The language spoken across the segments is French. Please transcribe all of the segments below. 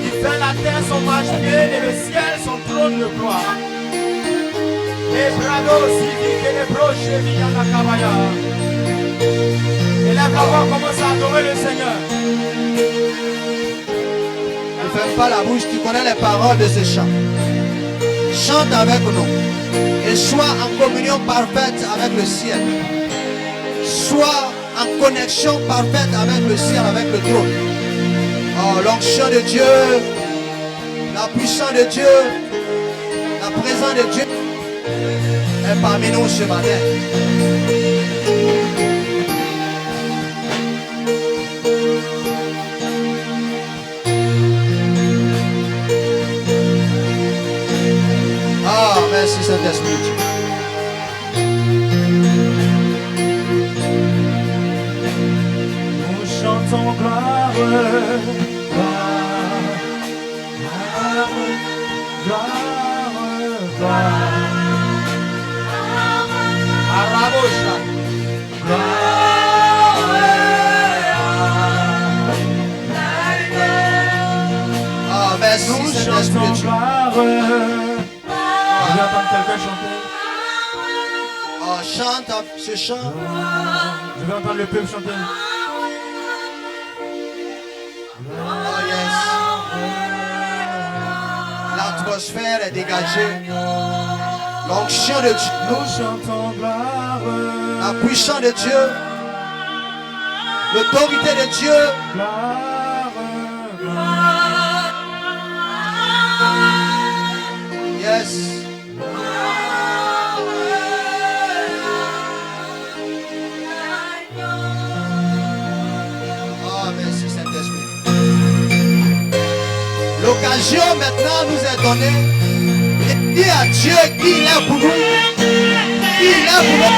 Il fait la terre son marche-pied et le ciel son trône de gloire. Élève la voix, commence à adorer le Seigneur. Ne ferme pas la bouche, tu connais les paroles de ce chant. Chante avec nous et sois en communion parfaite avec le ciel. Sois en connexion parfaite avec le ciel, avec le trône. Oh, l'onction de Dieu, la puissance de Dieu, la présence de Dieu est parmi nous ce matin. Ah, merci Saint-Esprit. Nous chantons gloire, gloire, gloire, gloire. Arabosha. Ah, merci Saint-Esprit. Je vais entendre quelqu'un chanter. Oh, chante ce chant. Je vais entendre le peuple chanter. Oh yes. L'atmosphère est dégagée. L'onction de Dieu. Nous chantons gloire. La puissance de Dieu. L'autorité de Dieu. Gloire, gloire. Yes. Oh, merci Saint-Esprit. L'occasion maintenant nous est donnée de dire à Dieu qui il est pour nous. Qui il est pour nous.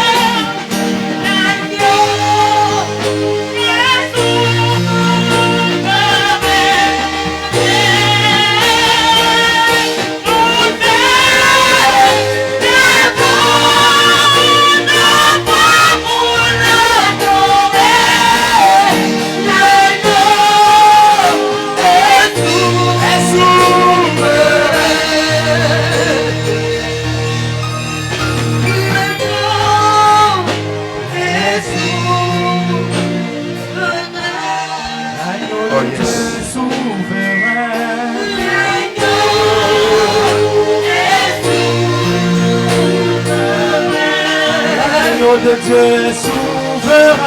De Dieu est souverain.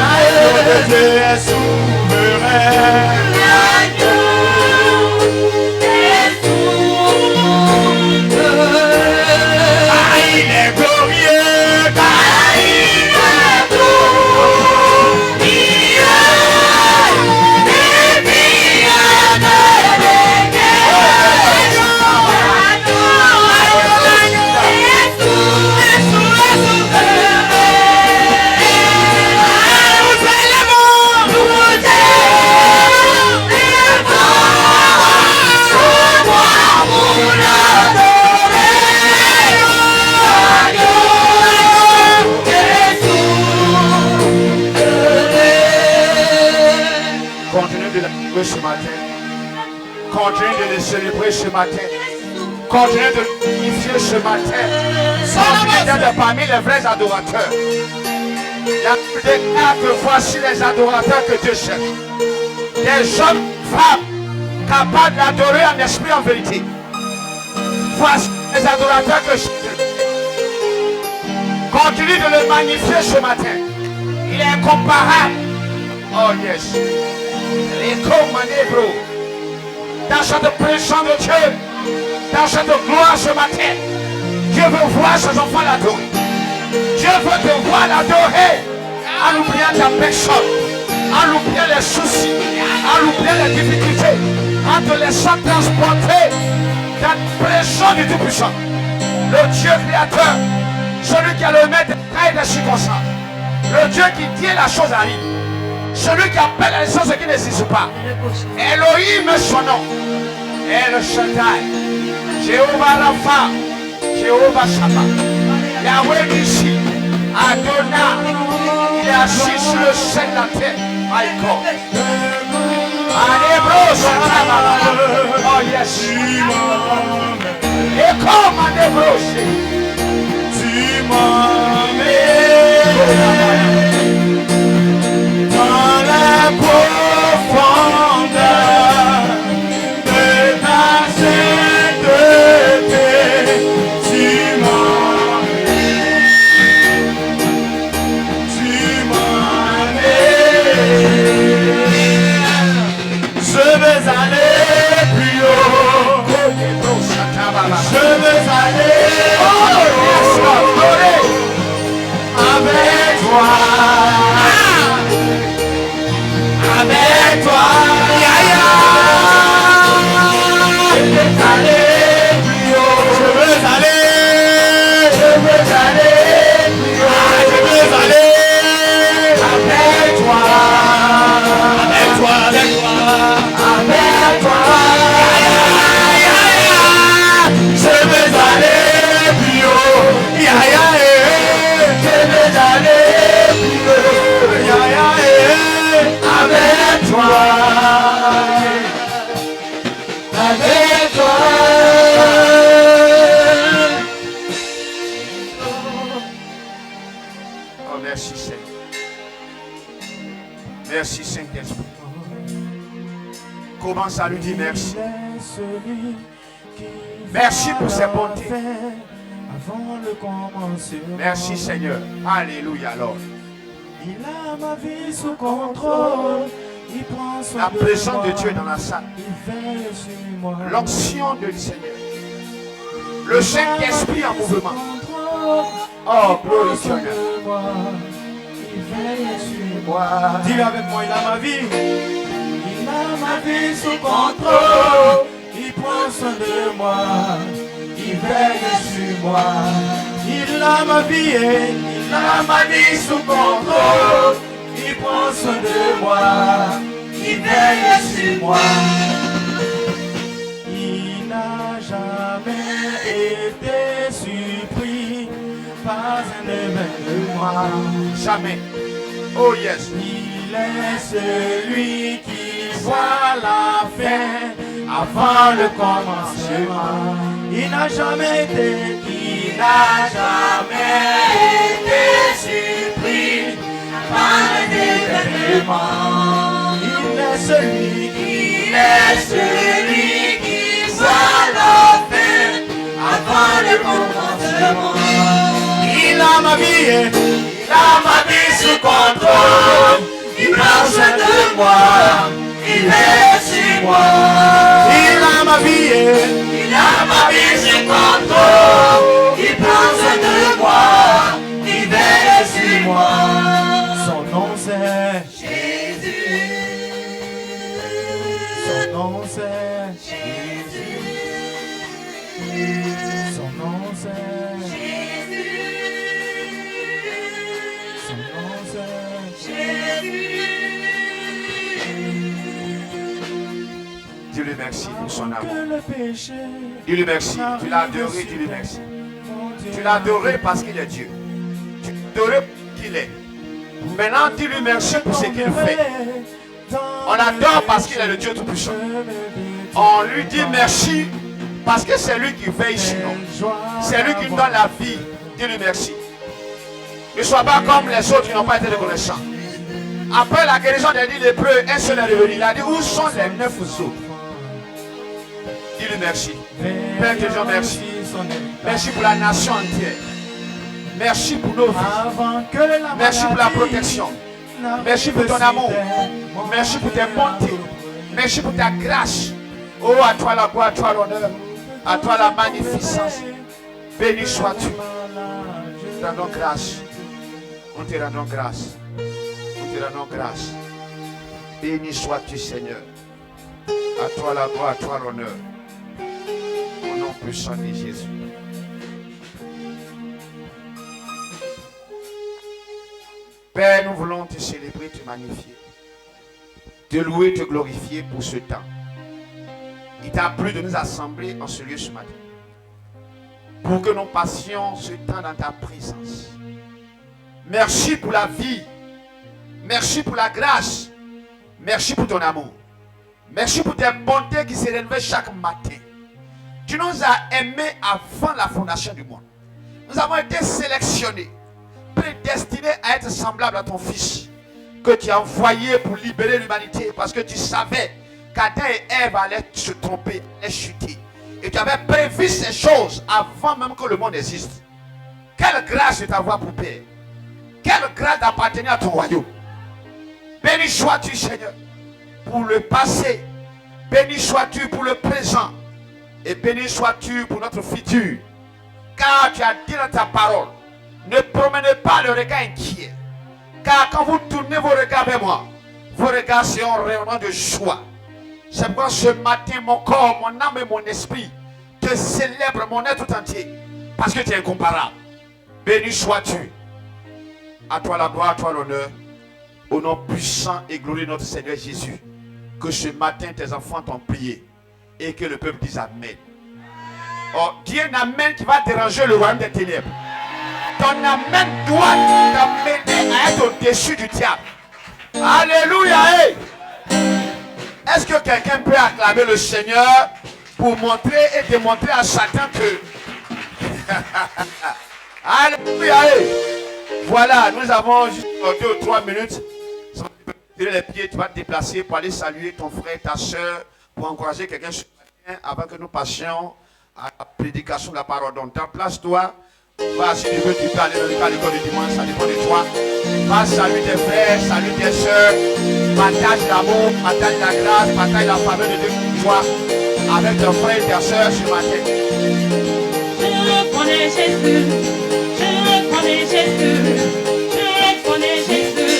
L'agneau de Dieu est souverain. Ah, il est glorieux. Ah, il est ce matin. Continuez de le célébrer ce matin. Continuez de l'unifier ce matin. Sortez parmi les vrais adorateurs. La Bible déclare que voici les adorateurs que Dieu cherche. Des hommes, femmes, capables d'adorer en esprit en vérité. Voici les adorateurs que je cherche. Continue de le magnifier ce matin. Il est incomparable. Oh yes. Dans cette présence de Dieu, dans cette gloire ce matin, Dieu veut voir ses enfants l'adorer. Dieu veut te voir l'adorer en oubliant ta personne, en oubliant les soucis, en oubliant les difficultés, en te laissant transporter dans la présence du Tout-Puissant. Le Dieu créateur, celui qui a le maître des cas et des circonstances, le Dieu qui tient la chose à vie. Celui qui appelle les choses qui n'existent pas. Elohim est son nom. El Shaddai, Jéhovah Rapha, Jéhovah Shammah, Yahweh Nissi, Adonai, il est assis sur le ciel de la terre, my God. Oh yes. Et comme un débroché, tu m'as mis dans la profondeur de ta sainteté. Tu m'as mis. Je vais aller plus haut. Je veux aller avec toi. Avec toi. Je veux aller plus haut. Je veux aller. Je veux aller plus haut. Je veux aller avec toi. Avec toi, avec toi. Avec toi. Je veux aller plus haut, je veux aller plus haut, avec toi, avec toi. Oh merci Seigneur, merci Saint-Esprit. Commence à lui dire merci. Merci pour ses bontés. Merci Seigneur. Alléluia Lord. Il a ma vie sous contrôle. Il prend soin la présence de Dieu est dans la salle. L'onction de Seigneur. Le Saint-Esprit en mouvement. Oh, gloire Seigneur. Dis avec moi, il a ma vie. Il a ma vie sous contrôle. Il prend soin de moi, il veille sur moi. Il a ma vie et il a ma vie sous contrôle. Il prend soin de moi, il veille sur moi. Il n'a jamais été surpris par un événement. Jamais. Oh yes. Il est celui qui voit la fin avant le commencement. Il n'a jamais été surpris par un événement. Il est celui qui voit la fin avant le commencement. Il a ma vie, il a ma vie sous contrôle. Il prend soin de moi, il est sur moi. Il a ma vie, il a ma vie sous contrôle. Il prend soin de moi, il veille sur moi. Son nom c'est Jésus. Son nom c'est Jésus. Son nom c'est Jésus. Son nom c'est Jésus. Dis-lui merci pour son amour. Dis-lui merci. Tu l'as adoré, dis-lui merci. Tu l'as adoré parce qu'il est Dieu. Tu l'as adoré qu'il est. Maintenant, dis-lui merci pour ce qu'il fait. On l'adore parce qu'il est le Dieu Tout-Puissant. On lui dit merci parce que c'est lui qui veille sur nous. C'est lui qui nous donne la vie. Dis-lui merci. Ne sois pas comme les autres qui n'ont pas été reconnaissants. Après la guérison des 10 lépreux, un seul est revenu. Il a dit, où sont les 9 autres? Dis-lui merci. Père Dieu, merci. Merci pour la nation entière. Merci pour nos vies. Merci pour la protection. Merci pour ton amour. Merci pour tes bontés. Merci pour ta grâce. Oh, à toi la gloire, à toi l'honneur. À toi la magnificence. Béni sois-tu. Nous te rendons grâce. Nous te rendons grâce. Nous te rendons grâce. Béni sois-tu, Seigneur. À toi la gloire, à toi l'honneur. Au nom puissant de Jésus. Père, nous voulons te célébrer, te magnifier, te louer, te glorifier pour ce temps. il t'a plu de nous assembler en ce lieu ce matin. Pour que nous passions ce temps dans ta présence. Merci pour la vie. Merci pour la grâce. Merci pour ton amour. Merci pour tes bontés qui se rénouvent chaque matin. Tu nous as aimés avant la fondation du monde. Nous avons été sélectionnés, prédestinés à être semblables à ton Fils, que tu as envoyé pour libérer l'humanité, parce que tu savais qu'Adam et Ève allaient se tromper, allaient chuter. Et tu avais prévu ces choses avant même que le monde existe. Quelle grâce de t'avoir pour Père. Quelle grâce d'appartenir à ton royaume. Béni sois-tu, Seigneur, pour le passé. Béni sois-tu pour le présent. Et béni sois-tu pour notre futur. Car tu as dit dans ta parole, ne promenez pas le regard inquiet. Car quand vous tournez vos regards vers moi, vos regards seront rayonnants de joie. C'est pourquoi ce matin, mon corps, mon âme et mon esprit te célèbrent, mon être tout entier. Parce que tu es incomparable. Béni sois-tu. À toi la gloire, à toi l'honneur. Au nom puissant et glorieux de notre Seigneur Jésus. Que ce matin, tes enfants t'ont prié. Et que le peuple dise Amen. Oh, dis un Amen qui va déranger le royaume des ténèbres. Ton Amen doit t'amener à être au-dessus du diable. Alléluia. Hey. Est-ce que quelqu'un peut acclamer le Seigneur pour montrer et démontrer à Satan que... Alléluia. Voilà, nous avons juste 2 ou 3 minutes. Tu les pieds, tu vas te déplacer pour aller saluer ton frère, ta soeur, pour encourager quelqu'un ce matin avant que nous passions à la prédication de la parole. Donc, place-toi. Va, si tu veux, tu peux aller dans l'école du dimanche, ça dépend de toi. Va, salue tes frères, salue tes soeurs. Partage l'amour, partage la grâce, partage la faveur de Dieu pour toi avec tes frères et tes soeurs ce matin. Je connais Jésus, je connais Jésus, je connais Jésus,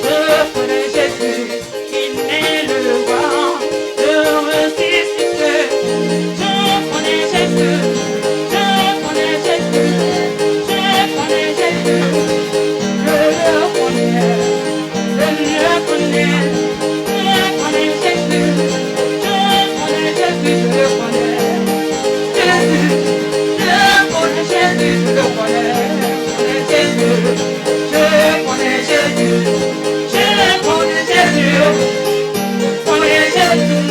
je connais Jésus, il est le roi, le ressuscité. Je connais Jésus, je connais Jésus, je connais Jésus, je le connais, je connais Jésus, je connais Jésus, je connais Jésus. Jésus, je connais Jésus, je connais Jésus, je connais Jésus, je connais Jésus, je connais Jésus,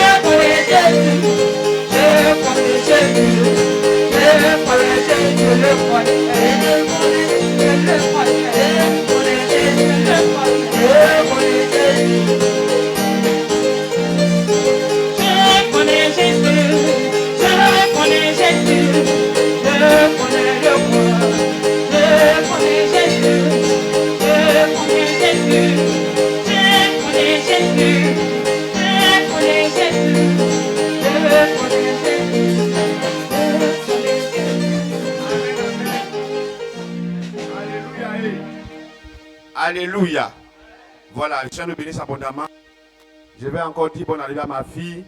je connais Jésus, je connais Jésus, je le connais, je connais Jésus, je connais Jésus, je connais Jésus, je connais Jésus, je connais Jésus. Je connais le roi, je connais Jésus, je connais Jésus, je connais Jésus, je connais Jésus, je connais Jésus, je connais Jésus. Alléluia. Voilà, le Seigneur nous bénisse abondamment. Je vais encore dire bonne arrivée à ma fille.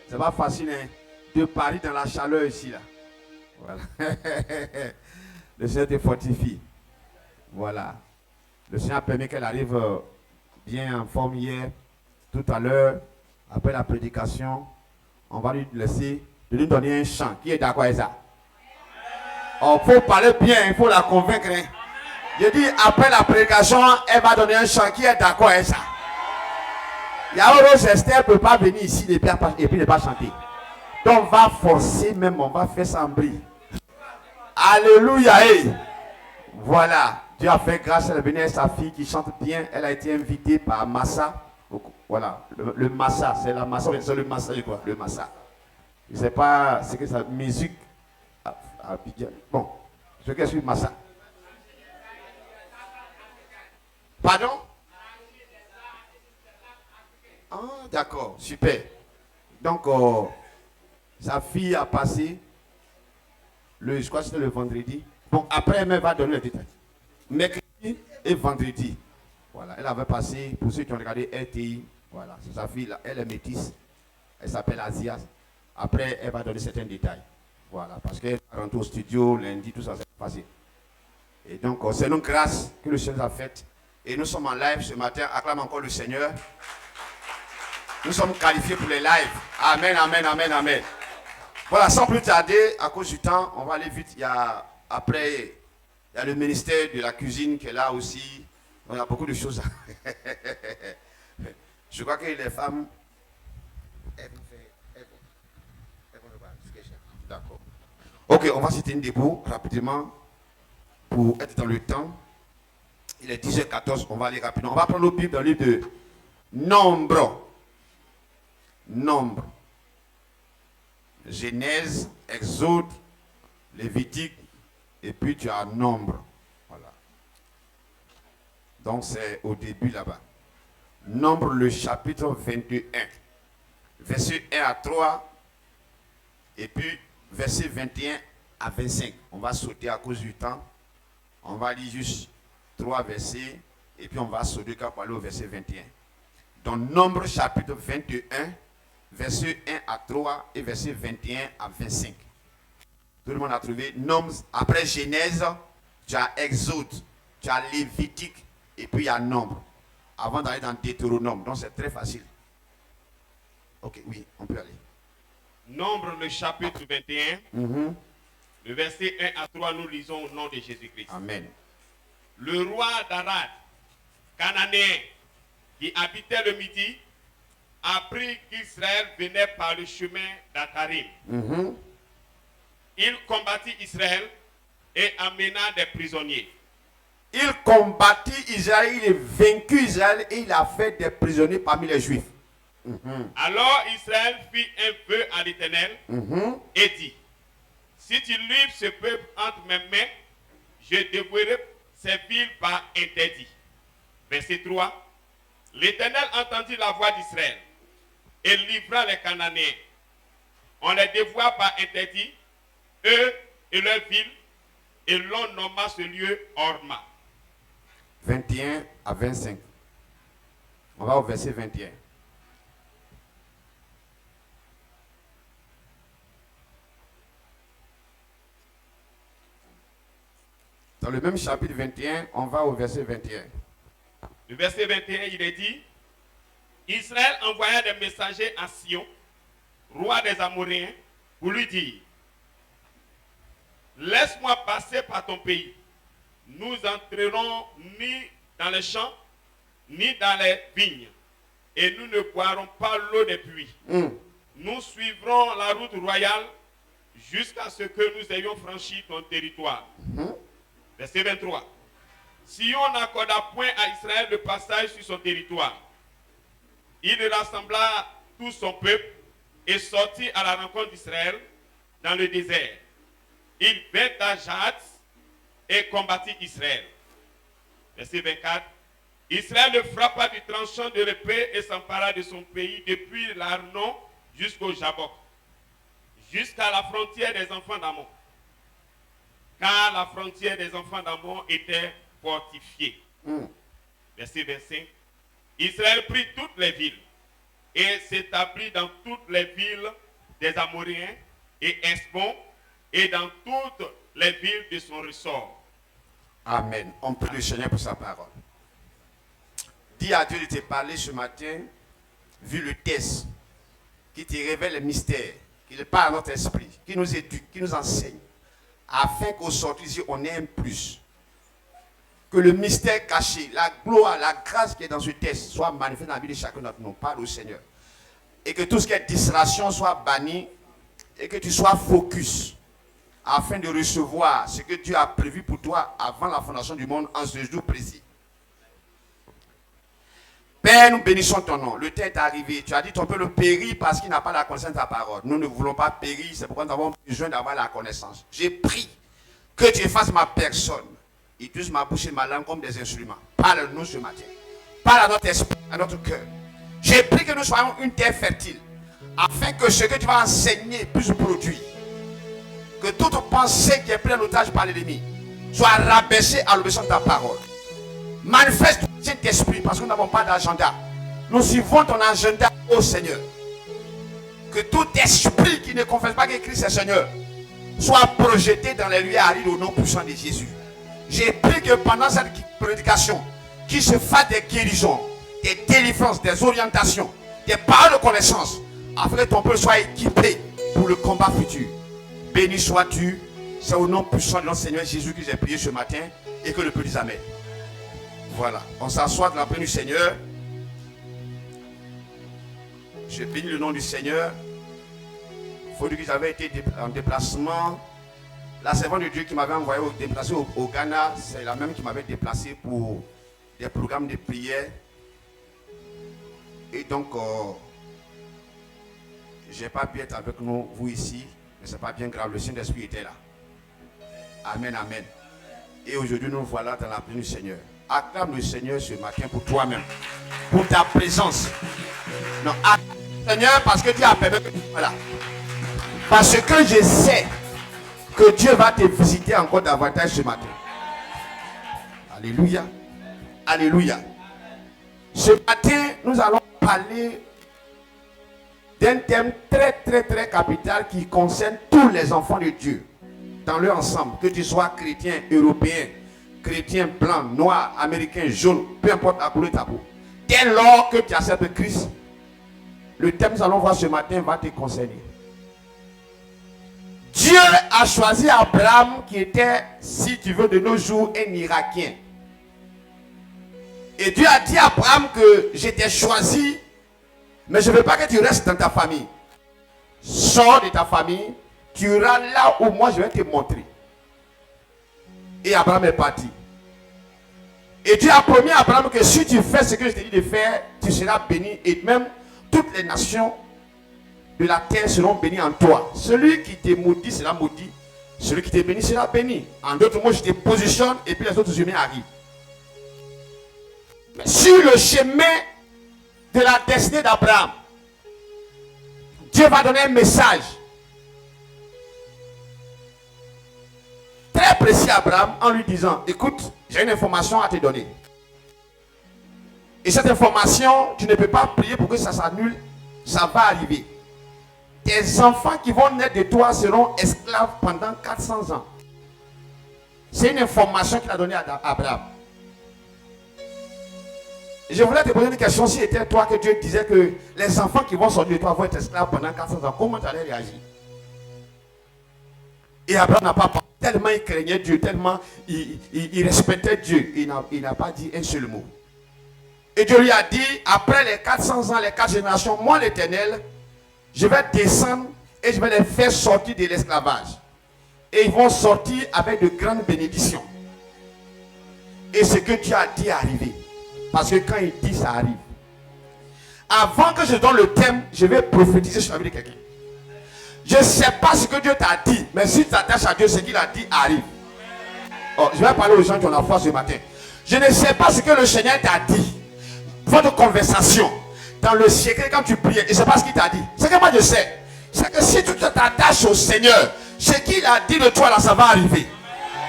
C'est pas facile hein, de parier dans la chaleur ici là. Voilà. Le Seigneur te fortifie. Voilà. Le Seigneur a permis qu'elle arrive bien en forme hier. Tout à l'heure, après la prédication, on va lui laisser, de lui donner un chant. Qui est d'accord avec ça? Il faut parler bien, il faut la convaincre. Hein. Je dis, après la prédication, elle va donner un chant. Qui est d'accord avec ça? Yaoros Esther ne peut pas venir ici et puis ne pas chanter. Donc on va forcer même, on va faire ça en bris. Alléluia. Voilà. Dieu a fait grâce, elle est venue avec sa fille qui chante bien. Elle a été invitée par Massa. Voilà. Le Massa, c'est la Massa, c'est le Massa, quoi. Le Massa. Je ne sais pas ce que ça musique. Bon. Ce que c'est Massa. Pardon? Ah, d'accord. Super. Donc, sa fille a passé, je crois que c'était le vendredi. Bon, après, elle va donner le détail. Mercredi et vendredi. Voilà, elle avait passé, pour ceux qui ont regardé RTI, voilà, c'est sa fille, là, elle est métisse. Elle s'appelle Asia. Après, elle va donner certains détails. Voilà, parce qu'elle rentre au studio lundi, tout ça s'est passé. Et donc, c'est une grâce que le Seigneur a faite. Et nous sommes en live ce matin. Acclame encore le Seigneur. Nous sommes qualifiés pour les lives. Amen, amen, amen, amen. Voilà, sans plus tarder, à cause du temps, on va aller vite. Il y a le ministère de la cuisine qui est là aussi. On a beaucoup de choses. Je crois que les femmes... D'accord. Ok, on va se tenir debout rapidement pour être dans le temps. Il est 10h14, on va aller rapidement. On va prendre le Bible dans le livre de Nombre. Nombre. Genèse, Exode, Lévitique, et puis tu as Nombre. Voilà. Donc c'est au début là-bas. Nombre, le chapitre 21, verset 1 à 3, et puis verset 21 à 25. On va sauter à cause du temps. On va lire juste 3 versets, et puis on va sauter pour aller au verset 21. Donc Nombre, chapitre 21, verset 1 à 3 et verset 21 à 25. Tout le monde a trouvé. Nombre, après Genèse, tu as Exode, tu as Lévitique, et puis il y a Nombre. Avant d'aller dans Deutéronome. Donc c'est très facile. Ok, oui, on peut aller. Nombre, le chapitre 21, le verset 1 à 3, nous lisons au nom de Jésus-Christ. Amen. Le roi d'Arad, cananéen, qui habitait le Midi, apprit qu'Israël venait par le chemin d'Atarim. Il combattit Israël et amena des prisonniers. Il combattit Israël, il a vaincu Israël et il a fait des prisonniers parmi les Juifs. Alors Israël fit un vœu à l'Éternel et dit, si tu livres ce peuple entre mes mains, je dévouerai ces villes par interdit. Verset 3. L'Éternel entendit la voix d'Israël et livra les Cananéens. On les dévoua par interdit, eux et leurs villes, et l'on nomma ce lieu Horma. 21 à 25. On va au verset 21. Dans le même chapitre 21, on va au verset 21. Le verset 21, il est dit, Israël envoya des messagers à Sion, roi des Amoréens, pour lui dire, laisse-moi passer par ton pays. Nous n'entrerons ni dans les champs, ni dans les vignes, et nous ne boirons pas l'eau des puits. Nous suivrons la route royale jusqu'à ce que nous ayons franchi ton territoire. Verset 23. Sion n'accorda point à Israël le passage sur son territoire. Il rassembla tout son peuple et sortit à la rencontre d'Israël dans le désert. Il vint à Jahaz et combattit Israël. Verset 24. Israël le frappa du tranchant de l'épée et s'empara de son pays depuis l'Arnon jusqu'au Jabok, jusqu'à la frontière des enfants d'Ammon. Car la frontière des enfants d'Ammon était fortifiée. Verset 25. Israël prit toutes les villes et s'établit dans toutes les villes des Amoréens et Esbon et dans toutes les villes de son ressort. Amen. On prie le Seigneur pour sa parole. Dis à Dieu de te parler ce matin, vu le test, qui te révèle les mystères, qui parle à notre esprit, qui nous éduque, qui nous enseigne, afin qu'au sortir ici, on ait un plus. Que le mystère caché, la gloire, la grâce qui est dans ce test soit manifestée dans la vie de chacun d'entre nous. Parle au Seigneur. Et que tout ce qui est distraction soit banni et que tu sois focus afin de recevoir ce que Dieu a prévu pour toi avant la fondation du monde en ce jour précis. Père, nous bénissons ton nom. Le temps est arrivé. Tu as dit ton peuple périt parce qu'il n'a pas la connaissance de ta parole. Nous ne voulons pas périr. C'est pourquoi nous avons besoin d'avoir la connaissance. J'ai pris que tu effaces ma personne. Et touche ma bouche et ma langue comme des instruments. Parle-nous ce matin. Parle à notre esprit, à notre cœur. J'ai pris que nous soyons une terre fertile. Afin que ce que tu vas enseigner puisse produire. Que toute pensée qui est prise en otage par l'ennemi soit rabaissée à l'obéissance de ta parole. Manifeste ton Saint-Esprit parce que nous n'avons pas d'agenda. Nous suivons ton agenda, ô Seigneur. Que tout esprit qui ne confesse pas que Christ est Seigneur soit projeté dans les lieux arides au nom puissant de Jésus. J'ai pris que pendant cette prédication, qu'il se fasse des guérisons, des délivrances, des orientations, des paroles de connaissance, afin que ton peuple soit équipé pour le combat futur. Béni sois-tu. C'est au nom puissant de notre Seigneur Jésus que j'ai prié ce matin et que le peuple dise Amen. Voilà, on s'assoit de la paix du Seigneur. Je bénis le nom du Seigneur. Il faut dire que j'avais été en déplacement. La servante de Dieu qui m'avait envoyé déplacer au Ghana, c'est la même qui m'avait déplacé pour des programmes de prière. Et donc, je n'ai pas pu être avec nous, vous ici, mais ce n'est pas bien grave, le Saint-Esprit était là. Amen, amen. Et aujourd'hui, nous voilà dans la paix du Seigneur. Acclame le Seigneur ce matin pour toi-même, pour ta présence. Non, acclame le Seigneur parce que Dieu a permis que tu sois là. Parce que je sais que Dieu va te visiter encore davantage ce matin. Alléluia. Alléluia. Ce matin, nous allons parler d'un thème très capital qui concerne tous les enfants de Dieu dans leur ensemble, que tu sois chrétien, européen, chrétien, blanc, noir, américain, jaune, peu importe la couleur de ta peau. Dès lors que tu acceptes Christ, le thème que nous allons voir ce matin va te concerner. Dieu a choisi Abraham qui était, si tu veux, de nos jours, un Irakien. Et Dieu a dit à Abraham que j'étais choisi, mais je ne veux pas que tu restes dans ta famille. Sors de ta famille, tu iras là où moi je vais te montrer. Et Abraham est parti. Et Dieu a promis à Abraham que si tu fais ce que je t'ai dit de faire, tu seras béni. Et même toutes les nations de la terre seront bénies en toi. Celui qui te maudit sera maudit. Celui qui te bénit sera béni. En d'autres mots, je te positionne et puis les autres humains arrivent. Mais sur le chemin de la destinée d'Abraham, Dieu va donner un message très précis à Abraham en lui disant, écoute, j'ai une information à te donner. Et cette information, tu ne peux pas prier pour que ça s'annule, ça va arriver. Tes enfants qui vont naître de toi seront esclaves pendant 400 ans. C'est une information qu'il a donnée à Abraham. Je voulais te poser une question. Si c'était toi que Dieu disait que les enfants qui vont sortir de toi vont être esclaves pendant 400 ans, comment tu allais réagir? Et Abraham n'a pas parlé, tellement il craignait Dieu, tellement il respectait Dieu. Il n'a pas dit un seul mot. Et Dieu lui a dit, après les 400 ans, les 4 générations, moi l'Éternel, je vais descendre et je vais les faire sortir de l'esclavage. Et ils vont sortir avec de grandes bénédictions. Et ce que Dieu a dit est arrivé. Parce que quand il dit, ça arrive. Avant que je donne le thème, je vais prophétiser sur la vie de quelqu'un. Je ne sais pas ce que Dieu t'a dit, mais si tu t'attaches à Dieu, ce qu'il a dit arrive. Oh, je vais parler aux gens qui ont la foi ce matin. Je ne sais pas ce que le Seigneur t'a dit. Votre conversation, dans le secret, quand tu priais, je ne sais pas ce qu'il t'a dit. Ce que moi je sais, c'est que si tu t'attaches au Seigneur, ce qu'il a dit de toi là, ça va arriver.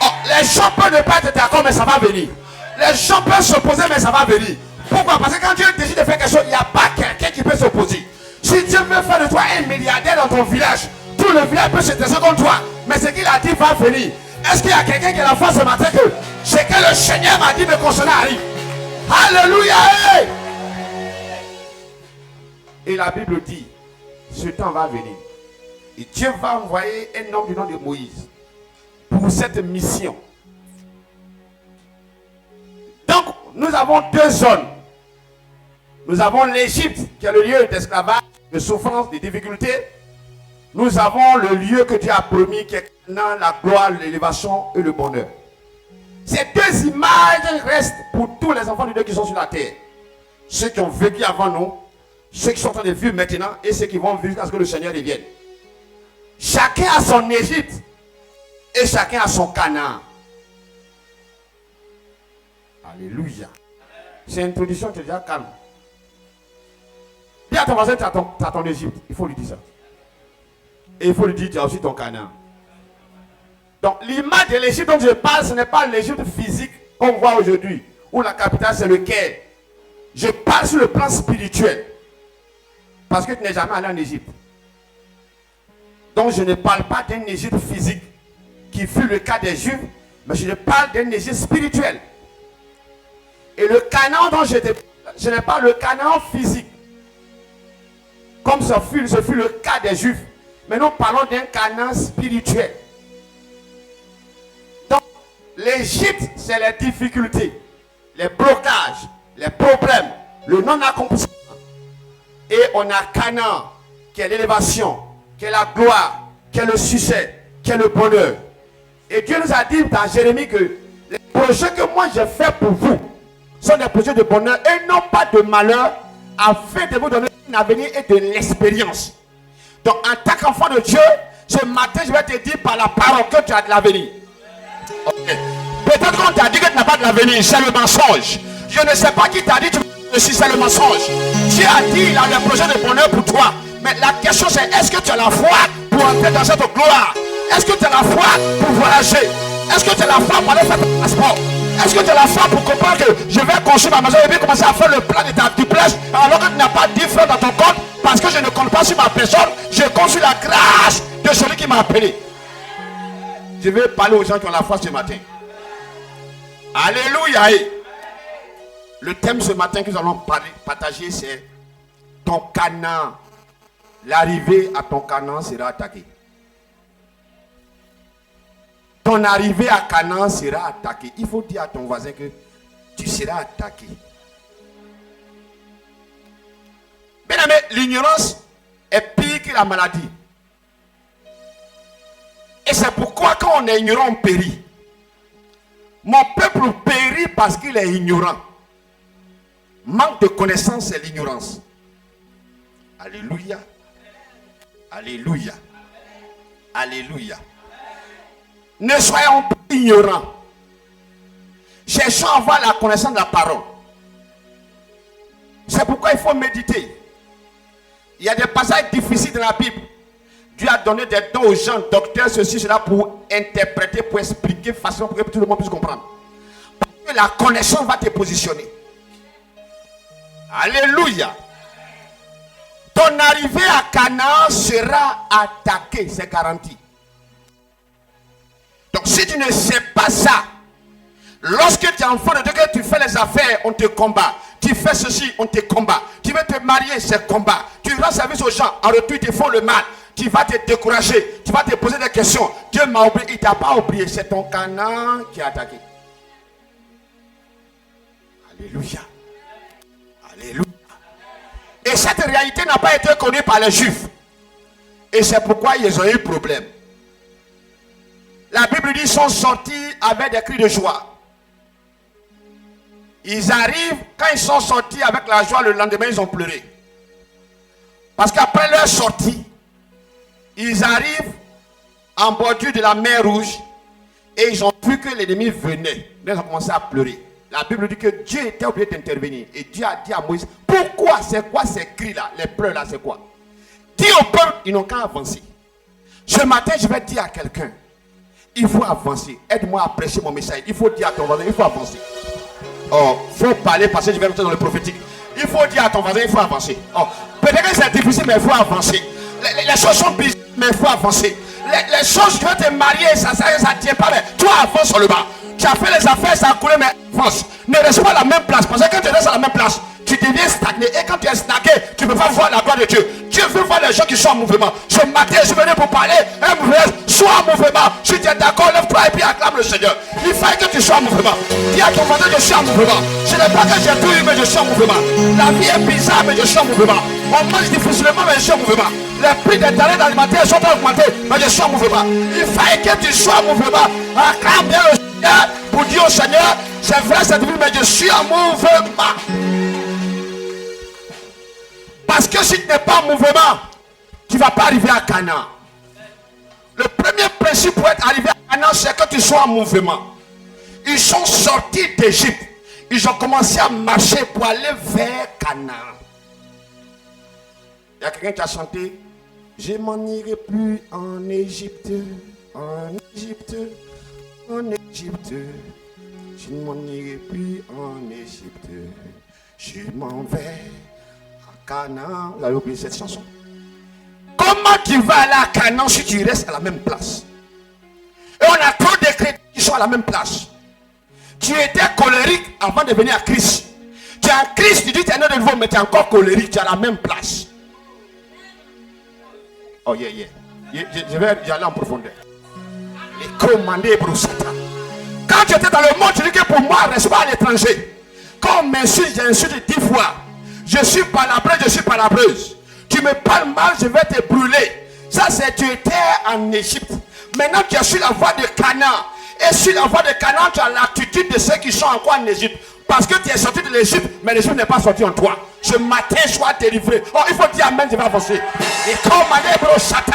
Oh, les gens peuvent ne pas être d'accord, mais ça va venir. Les gens peuvent s'opposer, mais ça va venir. Pourquoi? Parce que quand Dieu décide de faire quelque chose, il n'y a pas quelqu'un qui peut s'opposer. Si Dieu veut faire de toi un milliardaire dans ton village, tout le village peut se dresser contre toi. Mais ce qu'il a dit va venir. Est-ce qu'il y a quelqu'un qui a la foi ce matin que ce que le Seigneur m'a dit me concernant arrive? Alléluia! Et la Bible dit, ce temps va venir. Et Dieu va envoyer un homme du nom de Moïse pour cette mission. Donc, nous avons deux zones. Nous avons l'Égypte, qui est le lieu d'esclavage, de souffrance, de difficultés. Nous avons le lieu que Dieu a promis, qui est la gloire, l'élévation et le bonheur. Ces deux images restent pour tous les enfants de Dieu qui sont sur la terre. Ceux qui ont vécu avant nous, ceux qui sont en train de vivre maintenant et ceux qui vont vivre jusqu'à ce que le Seigneur revienne. Chacun a son Égypte et chacun a son Canaan. Alléluia. C'est une introduction qui est déjà calme. Dis à ton voisin, tu as ton Égypte. Il faut lui dire ça. Et il faut lui dire, tu as aussi ton Canaan. Donc l'image de l'Égypte dont je parle, ce n'est pas l'Égypte physique qu'on voit aujourd'hui, où la capitale c'est le Caire. Je parle sur le plan spirituel. Parce que tu n'es jamais allé en Égypte. Donc je ne parle pas d'un Égypte physique qui fut le cas des Juifs, mais je parle d'un Égypte spirituel. Et le Canaan dont je n'ai pas le Canaan physique. comme ce fut le cas des Juifs. Mais nous parlons d'un Canaan spirituel. Donc, l'Égypte, c'est les difficultés, les blocages, les problèmes, le non-accomplissement. Et on a Canaan, qui est l'élévation, qui est la gloire, qui est le succès, qui est le bonheur. Et Dieu nous a dit dans Jérémie que les projets que moi j'ai faits pour vous sont des projets de bonheur et non pas de malheur, afin de vous donner un avenir et de l'expérience. Donc en tant qu'enfant de Dieu, ce matin je vais te dire par la parole que tu as de l'avenir. Okay. Peut-être qu'on t'a dit que tu n'as pas de l'avenir, c'est le mensonge. Je ne sais pas qui t'a dit que c'est le mensonge. Dieu a dit il a des projets de bonheur pour toi. Mais la question c'est, est-ce que tu as la foi pour entrer dans cette gloire? Est-ce que tu as la foi pour voyager? Est-ce que tu as la foi pour aller faire ton passeport? Est-ce que tu as la foi pour comprendre que je vais construire ma maison et puis commencer à faire le plan de ta duplex alors que tu n'as pas 10 francs dans ton compte parce que je ne compte pas sur ma personne, je compte sur la grâce de celui qui m'a appelé. Je vais parler aux gens qui ont la foi ce matin. Alléluia. Le thème ce matin que nous allons partager, c'est ton Canaan. L'arrivée à ton Canaan sera attaquée. Ton arrivée à Canaan sera attaquée. Il faut dire à ton voisin que tu seras attaqué. Bien aimé, l'ignorance est pire que la maladie. Et c'est pourquoi quand on est ignorant, on périt. Mon peuple périt parce qu'il est ignorant. Manque de connaissance, c'est l'ignorance. Alléluia. Alléluia. Alléluia. Ne soyons pas ignorants. Cherchons à avoir la connaissance de la parole. C'est pourquoi il faut méditer. Il y a des passages difficiles dans la Bible. Dieu a donné des dons aux gens, docteurs, ceci, cela, pour interpréter, pour expliquer facilement, pour que tout le monde puisse comprendre. Parce que la connaissance va te positionner. Alléluia. Ton arrivée à Canaan sera attaquée, c'est garanti. Donc si tu ne sais pas ça, lorsque tu es enfant de Dieu, que tu fais les affaires, on te combat. Tu fais ceci, on te combat. Tu veux te marier, c'est combat. Tu rends service aux gens, en retour ils te font le mal. Tu vas te décourager, tu vas te poser des questions. Dieu m'a oublié, il ne t'a pas oublié, c'est ton Canaan qui est attaqué. Alléluia. Alléluia. Et cette réalité n'a pas été connue par les Juifs. Et c'est pourquoi ils ont eu problème. La Bible dit qu'ils sont sortis avec des cris de joie. Ils arrivent, quand ils sont sortis avec la joie, le lendemain ils ont pleuré. Parce qu'après leur sortie, ils arrivent en bordure de la mer Rouge et ils ont vu que l'ennemi venait. Ils ont commencé à pleurer. La Bible dit que Dieu était obligé d'intervenir. Et Dieu a dit à Moïse, pourquoi, c'est quoi ces cris-là, les pleurs là, c'est quoi? Dis au peuple, ils n'ont qu'à avancer. Ce matin, je vais dire à quelqu'un, il faut avancer. Aide-moi à prêcher mon message. Il faut dire à ton voisin, il faut avancer. Oh, il faut parler parce que je vais rentrer dans le prophétique. Il faut dire à ton voisin, il faut avancer. Oh, peut-être que c'est difficile, mais il faut avancer. Les choses sont bizarres, mais il faut avancer. Les choses, tu veux te marier, ça ne tient pas, mais toi avance sur le bas. Tu as fait les affaires, ça a coulé, mais avance. Ne reste pas à la même place, parce que quand tu restes à la même place, tu deviens stagné. Et quand tu es stagné, tu ne peux pas voir la gloire de Dieu. Dieu veut voir les gens qui sont en mouvement. Ce matin, je suis venu pour parler. Un mouvement, sois en mouvement. Si tu es d'accord, lève-toi et puis acclame le Seigneur. Il faut que tu sois en mouvement. Dis à ton voisin, je suis en mouvement. Ce n'est pas que j'ai tout eu, mais je suis en mouvement. La vie est bizarre, mais je suis en mouvement. On mange difficilement, mais je suis en mouvement. Les prix des denrées alimentaires sont augmentés, mais je suis en mouvement. Il faut que tu sois en mouvement. Acclame bien le Seigneur pour dire au Seigneur, c'est vrai, c'est difficile, mais je suis en mouvement. Parce que si tu n'es pas en mouvement, tu ne vas pas arriver à Canaan. Le premier principe pour être arrivé à Canaan, c'est que tu sois en mouvement. Ils sont sortis d'Égypte. Ils ont commencé à marcher pour aller vers Canaan. Il y a quelqu'un qui a chanté, je m'en irai plus en Égypte, en Égypte, en Égypte. Je ne m'en irai plus en Égypte. Je m'en vais. Canaan, vous avez oublié cette chanson. Comment tu vas aller à Canaan si tu restes à la même place? Et on a trop de chrétiens qui sont à la même place. Tu étais colérique avant de venir à Christ. Tu es en Christ, tu dis que tu es né de nouveau, mais tu es encore colérique, tu es à la même place. Oh, je vais y aller en profondeur. Les commandés pour Satan. Quand j'étais dans le monde, je dis que pour moi, reste pas à l'étranger. Quand on m'insulte, j'insulte 10 fois. Je suis palabreuse, je suis palabreuse. Tu me parles mal, je vais te brûler. Ça, c'est tu étais en Égypte. Maintenant, tu es sur la voie de Canaan. Et sur la voie de Canaan, tu as l'attitude de ceux qui sont encore en Égypte. Parce que tu es sorti de l'Égypte, mais l'Égypte n'est pas sorti en toi. Ce matin, sois délivré. Oh, il faut dire Amen, je vais avancer. Et comme Manébro Satan,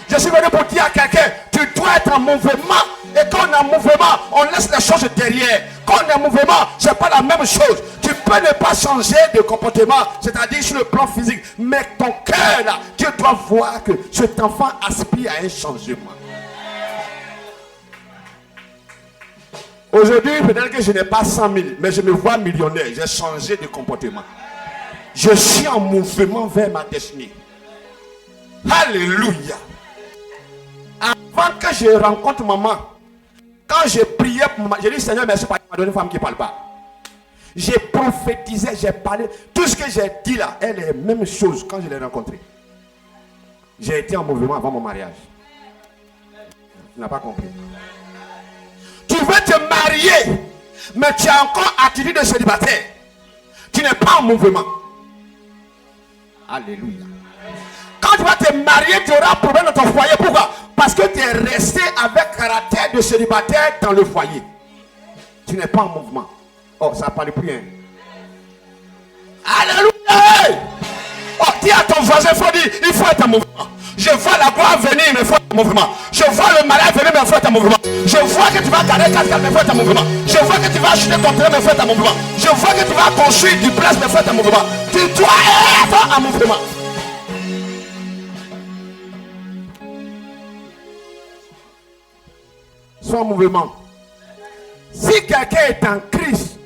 je suis venu pour dire à quelqu'un, tu dois être en mouvement. Et quand on est en mouvement, on laisse les choses derrière. Quand on est en mouvement, ce n'est pas la même chose. Tu peux ne pas changer de comportement, c'est-à-dire sur le plan physique. Mais ton cœur, là, tu dois voir que cet enfant aspire à un changement. Aujourd'hui, peut-être que je n'ai pas 100 000, mais je me vois millionnaire. J'ai changé de comportement. Je suis en mouvement vers ma destinée. Alléluia. Avant que je rencontre maman, quand j'ai prié pour maman, j'ai dit Seigneur, merci parce qu'il m'a donné une femme qui ne parle pas. J'ai prophétisé, j'ai parlé. Tout ce que j'ai dit là, elle est la même chose quand je l'ai rencontrée. J'ai été en mouvement avant mon mariage. Tu n'as pas compris. Tu veux te marier, mais tu as encore attitude de célibataire. Tu n'es pas en mouvement. Alléluia. Quand tu vas te marier, tu auras un problème dans ton foyer. Pourquoi? Parce que tu es resté avec caractère de célibataire dans le foyer. Tu n'es pas en mouvement. Oh, ça ne parle plus. Hein? Alléluia. Oh, dis à ton voisin, il faut être en mouvement. Je vois la gloire venir, mais il faut être en mouvement. Je vois le malade venir, mais il faut être en mouvement. Je vois que tu vas garder 4, mais il faut être en mouvement. Je vois que tu vas acheter ton terrain, mais il faut être en mouvement. Je vois que tu vas construire du place, mais il faut être en mouvement. Tu dois être en mouvement. Sois en mouvement. Si quelqu'un est en Christ,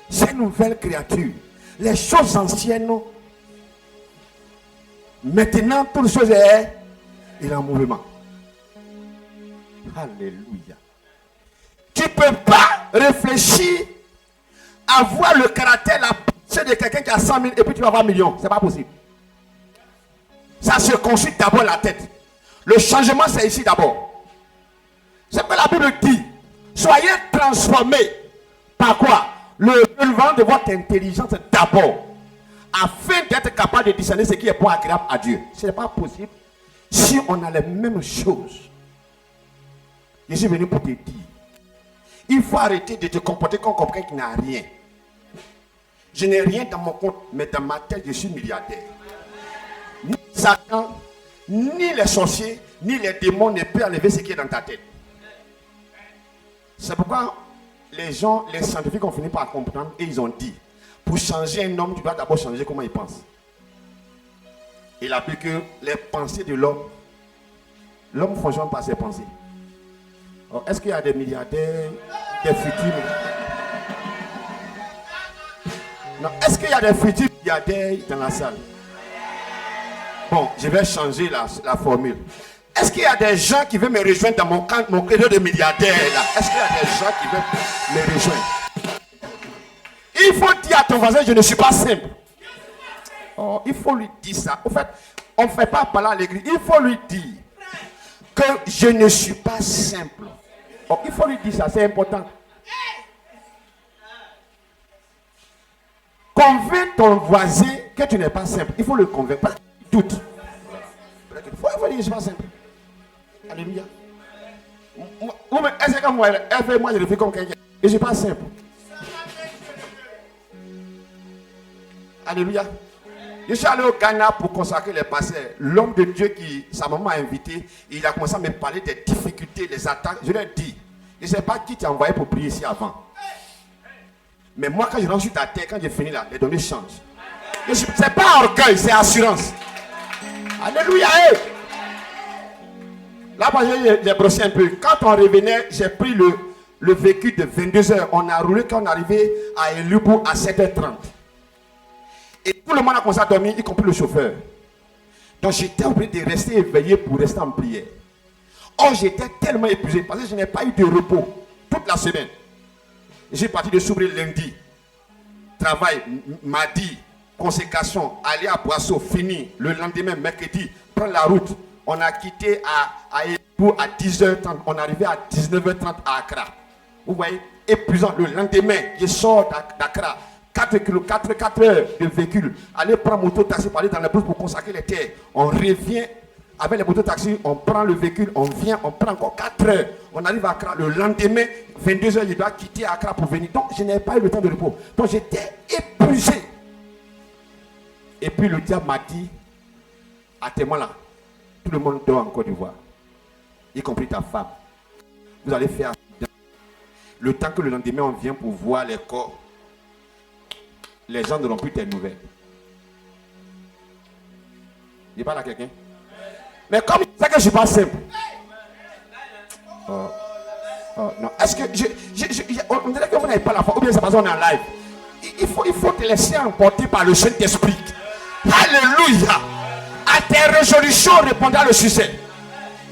c'est une nouvelle créature. Les choses anciennes, maintenant, toutes choses il est en mouvement. Alléluia. Tu ne peux pas réfléchir à voir le caractère, la pensée de quelqu'un qui a 100 000 et puis tu vas avoir 1 million. Ce n'est pas possible. Ça se construit d'abord la tête. Le changement, c'est ici d'abord. C'est ce que la Bible dit. Soyez transformés. Par quoi? Le relevant de votre intelligence d'abord. Afin d'être capable de discerner ce qui est bon et agréable à Dieu. Ce n'est pas possible si on a les mêmes choses. Je suis venu pour te dire. Il faut arrêter de te comporter comme quelqu'un qui n'a rien. Je n'ai rien dans mon compte, mais dans ma tête, je suis milliardaire. Ni Satan, ni les sorciers, ni les démons ne peuvent enlever ce qui est dans ta tête. C'est pourquoi les gens, les scientifiques ont fini par comprendre et ils ont dit, pour changer un homme, tu dois d'abord changer comment il pense. Il a vu que les pensées de l'homme fonctionne par ses pensées. Est-ce qu'il y a des milliardaires, des futurs? Non, est-ce qu'il y a des futurs milliardaires dans la salle? Bon, je vais changer la formule. Est-ce qu'il y a des gens qui veulent me rejoindre dans mon créneau de milliardaires là? Est-ce qu'il y a des gens qui veulent me rejoindre? Il faut dire à ton voisin, je ne suis pas simple. Oh, il faut lui dire ça. En fait, on ne fait pas parler à l'église. Il faut lui dire que je ne suis pas simple. Oh, il faut lui dire ça, c'est important. Convainc ton voisin que tu n'es pas simple. Il faut le convaincre. Parce qu'il doute. Il faut dire que je ne suis pas simple. Alléluia. Est-ce que moi, je le fais comme quelqu'un? Je ne suis pas simple. Alléluia. Je suis allé au Ghana pour consacrer les pasteurs. L'homme de Dieu qui, sa maman a invité, il a commencé à me parler des difficultés, des attaques. Je lui ai dit, je ne sais pas qui t'a envoyé pour prier ici avant. Mais moi, quand je rentre sur ta terre, quand j'ai fini là, les données changent. Ce n'est pas orgueil, c'est assurance. Alléluia. Là, j'ai brossé un peu. Quand on revenait, j'ai pris le véhicule de 22 heures. On a roulé quand on est arrivé à Elubu à 7h30. Et tout le monde a commencé à dormir, y compris le chauffeur. Donc j'étais obligé de rester éveillé pour rester en prière. Or j'étais tellement épuisé parce que je n'ai pas eu de repos toute la semaine. J'ai parti de s'ouvrir lundi. Travail, mardi, consécration, aller à Boisseau, fini. Le lendemain, mercredi, prendre la route On a quitté à Ébou à 10h30. On est arrivé à 19h30 à Accra. Vous voyez, épuisant. Le lendemain, je sors d'Accra. 4 heures de véhicule. Aller prendre moto-taxi pour aller dans la brousse pour consacrer les terres. On revient avec les moto-taxis, on prend le véhicule, on vient, on prend encore 4 heures. On arrive à Accra. Le lendemain, 22h, je dois quitter Accra pour venir. Donc, je n'avais pas eu le temps de repos. Donc, j'étais épuisé. Et puis, le diable m'a dit, à témoin là, tout le monde dort en Côte d'Ivoire, y compris ta femme. Vous allez faire le temps que le lendemain, on vient pour voir les corps. Les gens n'auront plus tes nouvelles. Je parle à quelqu'un. Mais comme il sait que je ne suis pas simple. Oh, non. Est-ce que on dirait que vous n'avez pas la foi, ou bien c'est parce qu'on est en live. Il faut te laisser emporter par le Saint-Esprit. Alléluia. À tes résolutions répondra le succès.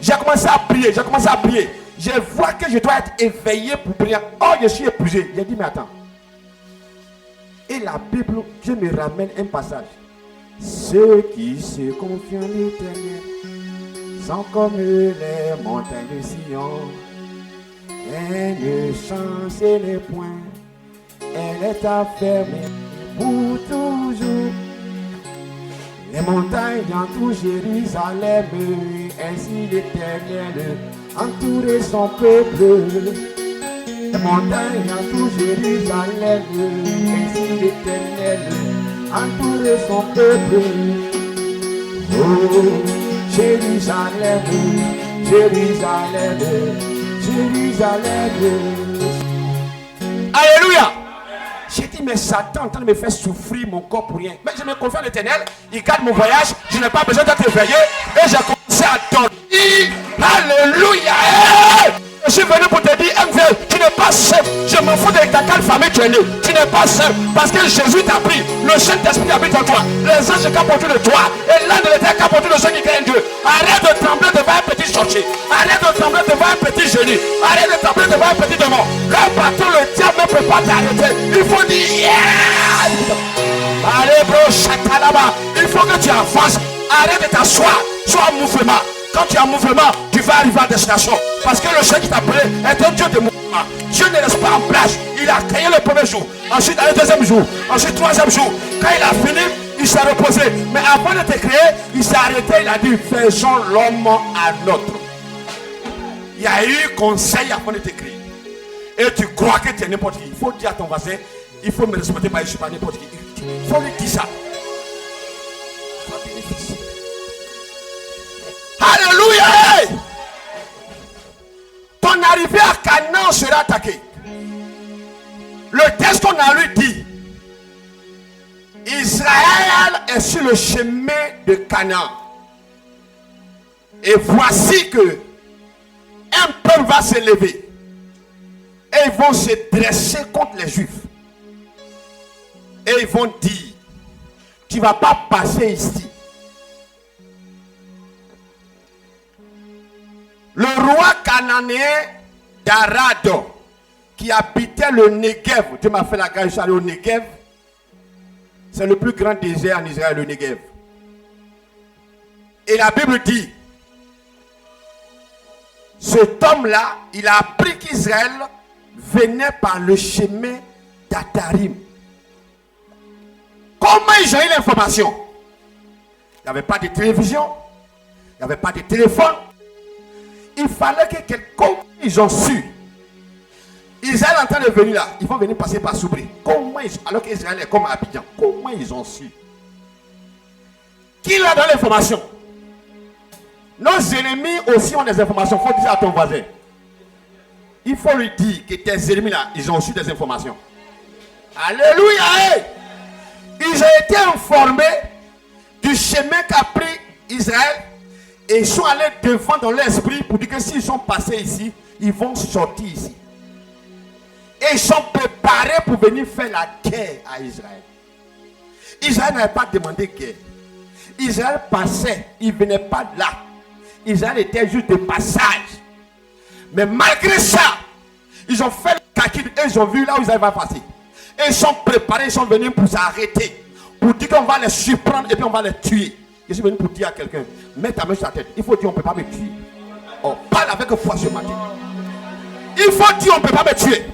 J'ai commencé à prier. Je vois que je dois être éveillé pour prier. Oh, je suis épuisé. J'ai dit, mais attends. Et la Bible, Dieu me ramène un passage. Ceux qui se confient en l'Éternel sont comme les montagnes de Sion. Elle ne change les points. Elle est affermée pour toujours. Les montagnes entourent Jérusalem, ainsi l'Éternel entourait son peuple. Les montagnes entourent Jérusalem, ainsi l'Éternel entourait son peuple. Oh, Jérusalem, Jérusalem, Jérusalem. Alléluia. J'ai dit, mais Satan est en train de me faire souffrir mon corps pour rien. Mais je me confie à l'Éternel, il garde mon voyage, je n'ai pas besoin d'être éveillé. Et j'ai commencé à dormir. Alléluia. Je suis venu pour te dire, MV, tu n'es pas seul. Je m'en fous de ta quelle famille tu es né. Tu n'es pas seul. Parce que Jésus t'a pris. Le Saint-Esprit habite en toi. Les anges campent autour de toi. Et l'âne de l'Éternel campe autour de ceux qui craignent Dieu. Arrête de trembler devant un petit sorcier. Arrête de trembler devant un petit génie. Arrête de trembler devant un petit démon. Le bateau, le diable ne peut pas t'arrêter. Il faut dire, yeah! Allez, bro, chakalaba. Il faut que tu avances. Arrête de t'asseoir. Sois en mouvement. Quand tu es en mouvement, tu vas arriver à destination. Parce que le Seigneur qui t'a appelé est un Dieu de mouvement. Dieu ne reste pas en place. Il a créé le premier jour. Ensuite, le deuxième jour. Ensuite, troisième jour. Quand il a fini, il s'est reposé. Mais avant de te créer, il s'est arrêté. Il a dit, faisons l'homme à notre. Il y a eu conseil avant de te créer. Et tu crois que tu es n'importe qui. Il faut dire à ton voisin, il faut me respecter, mais je ne suis pas n'importe qui. Il faut lui dire ça. Il faut bénéficier. Alléluia! Ton arrivée à Canaan sera attaquée. Le texte qu'on a lui dit, Israël est sur le chemin de Canaan. Et voici que un peuple va se lever. Et ils vont se dresser contre les Juifs. Et ils vont dire, tu ne vas pas passer ici. Le roi cananéen d'Arad, qui habitait le Negev, Dieu m'a fait la grâce, je suis allé au Negev. C'est le plus grand désert en Israël, le Negev. Et la Bible dit, cet homme-là, il a appris qu'Israël venait par le chemin d'Atarim. Comment ils ont eu l'information? Il n'y avait pas de télévision, il n'y avait pas de téléphone. Il fallait que quelqu'un, ils ont su. Israël est en train de venir là. Il faut venir passer par Soubri. Comment ils, alors qu'Israël est comme Abidjan. Comment ils ont su? Qui leur donne l'information? Nos ennemis aussi ont des informations. Il faut dire à ton voisin. Il faut lui dire que tes ennemis là, ils ont reçu des informations. Alléluia! Hey! Ils ont été informés du chemin qu'a pris Israël. Et ils sont allés devant dans l'esprit pour dire que s'ils sont passés ici, ils vont sortir ici. Et ils sont préparés pour venir faire la guerre à Israël. Israël n'avait pas demandé guerre. Israël passait, il ne venait pas là. Israël était juste de passage. Mais malgré ça, ils ont fait le calcul et ils ont vu là où Israël va passer. Et ils sont préparés, ils sont venus pour s'arrêter. Pour dire qu'on va les surprendre et puis on va les tuer. Je suis venu pour dire à quelqu'un, mets ta main sur la tête. Il faut dire, on ne peut pas me tuer. Oh, parle avec foi ce matin. Il faut dire, on ne peut pas me tuer.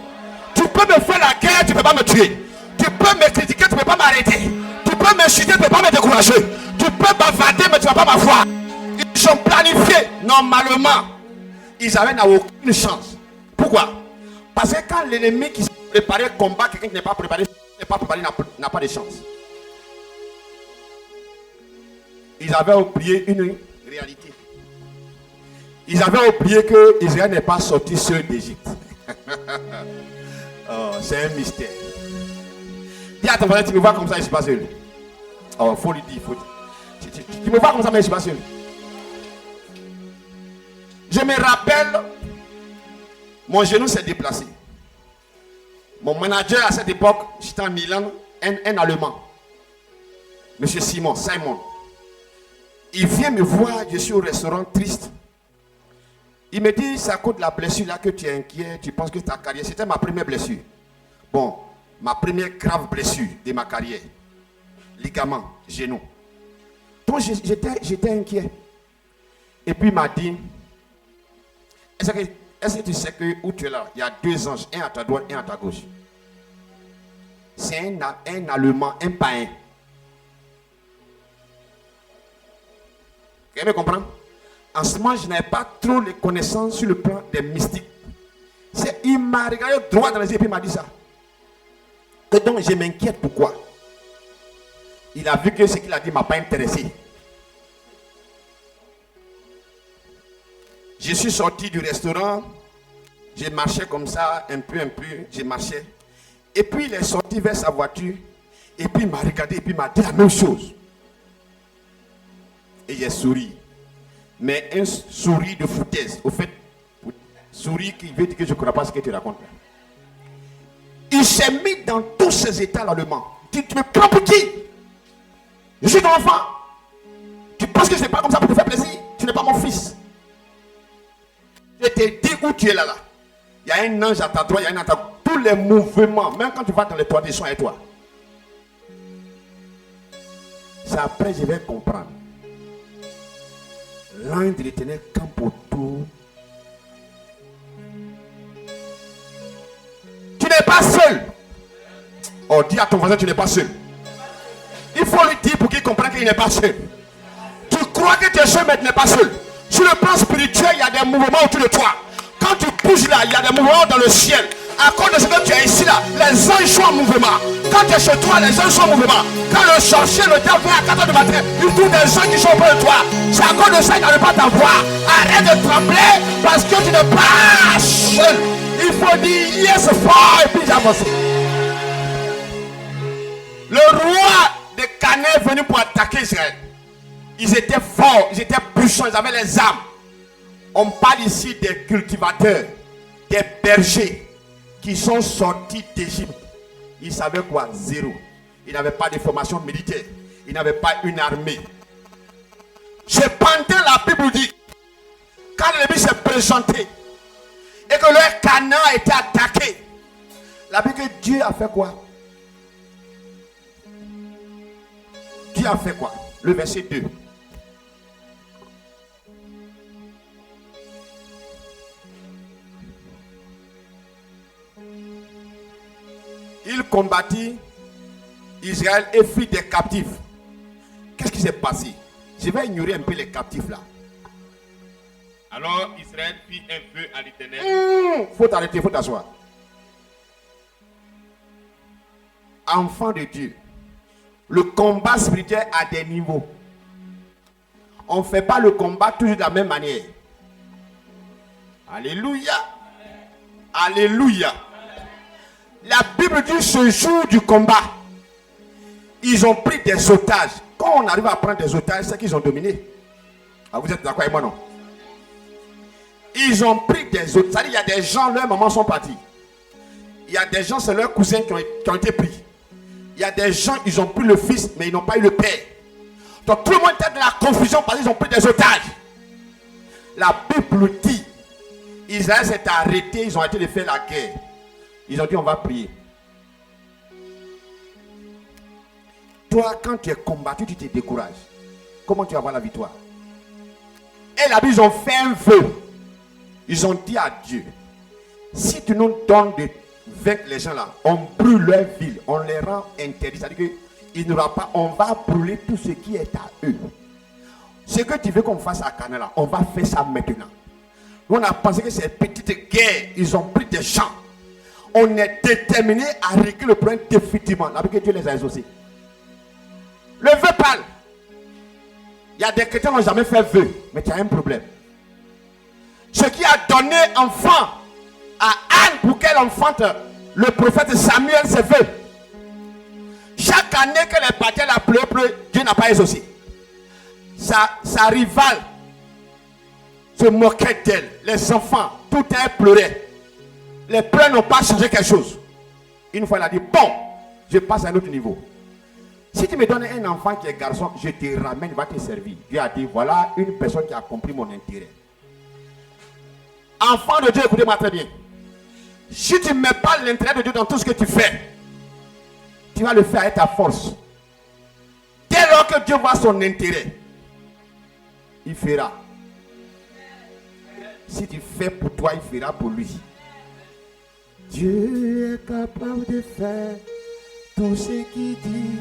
Tu peux me faire la guerre, tu ne peux pas me tuer. Tu peux me critiquer, tu ne peux pas m'arrêter. Tu peux me chuter, tu ne peux pas me décourager. Tu peux bavarder, mais tu ne vas pas m'avoir. Ils ont planifié, normalement. Israël n'a aucune chance. Pourquoi? Parce que quand l'ennemi qui s'est préparé combat, quelqu'un qui n'est pas préparé, n'a pas de chance. Ils avaient oublié une réalité. Ils avaient oublié que Israël n'est pas sorti seul d'Égypte. Oh, c'est un mystère. Dis à ton voisin, tu me vois comme ça, je ne suis pas seul. Oh, il faut lui dire, tu me vois comme ça, mais je ne suis pas seul. Je me rappelle, mon genou s'est déplacé. Mon manager à cette époque, j'étais en Milan, un Allemand. Monsieur Simon. Il vient me voir, je suis au restaurant triste. Il me dit, c'est à cause de la blessure là que tu es inquiet, tu penses que ta carrière, c'était ma première blessure. Bon, ma première grave blessure de ma carrière. Ligament, genou. Donc j'étais inquiet. Et puis il m'a dit, est-ce que tu sais que où tu es là, il y a 2 anges, un à ta droite, un à ta gauche. C'est un Allemand, un païen. Vous me comprendre? En ce moment, je n'avais pas trop les connaissances sur le plan des mystiques. Il m'a regardé droit dans les yeux et puis il m'a dit ça. Et donc, je m'inquiète pourquoi. Il a vu que ce qu'il a dit ne m'a pas intéressé. Je suis sorti du restaurant. J'ai marché comme ça, un peu, j'ai marché. Et puis, il est sorti vers sa voiture. Et puis, il m'a regardé et puis il m'a dit la même chose. Et j'ai souri. Mais un sourire de foutaise. Au fait, sourire qui veut dire que je ne crois pas ce que tu racontes. Il s'est mis dans tous ces états allemands. Tu me prends pour qui? Je suis ton enfant. Tu penses que je ne suis pas comme ça pour te faire plaisir? Tu n'es pas mon fils. Je te dis où tu es là. Il y a un ange à ta droite, il y a un à ta droite. Tous les mouvements, même quand tu vas dans les toits, ils sont avec toi. C'est après que je vais comprendre. L'ange de l'Éternel campe autour. Tu n'es pas seul. Oh, dis à ton voisin, tu n'es pas seul. Il faut lui dire pour qu'il comprenne qu'il n'est pas seul. Tu crois que tu es seul, mais tu n'es pas seul. Sur le plan spirituel, il y a des mouvements autour de toi. Quand tu bouges là, il y a des mouvements dans le ciel. À cause de ce que tu es ici là, les anges sont en mouvement. Quand tu es chez toi, les anges sont en mouvement. Quand le sorcier, le diable vient à 4h du matin, il trouve des gens qui sont auprès de toi. C'est à cause de ça qu'il n'arrive pas à t'avoir. Arrête de trembler parce que tu n'es pas seul. Il faut dire yes fort et puis j'avance. Le roi de Canaan est venu pour attaquer Israël. Ils étaient forts, ils étaient puissants, ils avaient les armes. On parle ici des cultivateurs, des bergers qui sont sortis d'Égypte. Ils savaient quoi? Zéro. Ils n'avaient pas de formation militaire. Ils n'avaient pas une armée. Cependant, la Bible dit, quand l'ennemi s'est présenté et que leur Canaan a été attaqué, la Bible dit que Dieu a fait quoi? Dieu a fait quoi? Le verset 2. Il combattit Israël et fit des captifs. Qu'est-ce qui s'est passé? Je vais ignorer un peu les captifs là. Alors Israël fit un feu à l'Éternel. Faut t'arrêter, il faut t'asseoir. Enfant de Dieu, le combat spirituel a des niveaux. On ne fait pas le combat toujours de la même manière. Alléluia. Alléluia. La Bible dit ce jour du combat, ils ont pris des otages. Quand on arrive à prendre des otages, c'est qu'ils ont dominé. Ah, vous êtes d'accord avec moi, non? Ils ont pris des otages. C'est-à-dire, il y a des gens, leurs mamans sont partis. Il y a des gens, c'est leurs cousins qui ont été pris. Il y a des gens, ils ont pris le fils, mais ils n'ont pas eu le père. Donc tout le monde était dans la confusion parce qu'ils ont pris des otages. La Bible dit, Israël s'est arrêté, ils ont arrêté de faire la guerre. Ils ont dit on va prier. Toi, quand tu es combattu, tu te décourages. comment tu vas avoir la victoire? Et là-bas, ils ont fait un vœu. Ils ont dit à Dieu, si tu nous donnes de vaincre les gens là, on brûle leur ville, on les rend interdits. C'est-à-dire qu'il n'y aura pas, on va brûler tout ce qui est à eux. Ce que tu veux qu'on fasse à Canaan là, on va faire ça maintenant. Nous, on a pensé que ces petites guerres, ils ont pris des gens. On est déterminé à régler le problème définitivement. Là, que Dieu les a exaucés. Le vœu parle. Il y a des chrétiens qui n'ont jamais fait vœu, mais tu as un problème. Ce qui a donné enfant à Anne pour qu'elle enfante le prophète Samuel, c'est vœu. Chaque année que les parties la pleurer, Dieu n'a pas exaucé. Sa rivale se moquait d'elle. Les enfants, tout est pleuré. Les pleurs n'ont pas changé quelque chose. Une fois, elle a dit, bon, je passe à un autre niveau. Si tu me donnes un enfant qui est garçon, je te ramène, il va te servir. Dieu a dit, voilà une personne qui a compris mon intérêt. Enfant de Dieu, écoutez-moi très bien. Si tu ne mets pas l'intérêt de Dieu dans tout ce que tu fais, tu vas le faire avec ta force. Dès lors que Dieu voit son intérêt, il fera. Si tu fais pour toi, il fera pour lui. Dieu est capable de faire tout ce qu'il dit.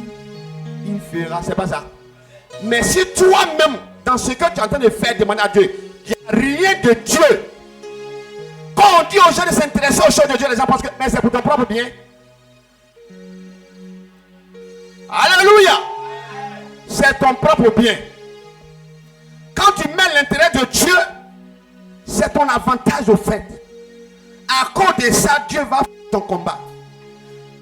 Il fera. C'est pas ça. Mais si toi-même, dans ce que tu es en train de faire, demander à Dieu, il n'y a rien de Dieu. Quand on dit aux gens de s'intéresser aux choses de Dieu, les gens pensent que mais c'est pour ton propre bien. Alléluia. C'est ton propre bien. Quand tu mets l'intérêt de Dieu, c'est ton avantage au fait. À cause de ça, Dieu va faire ton combat.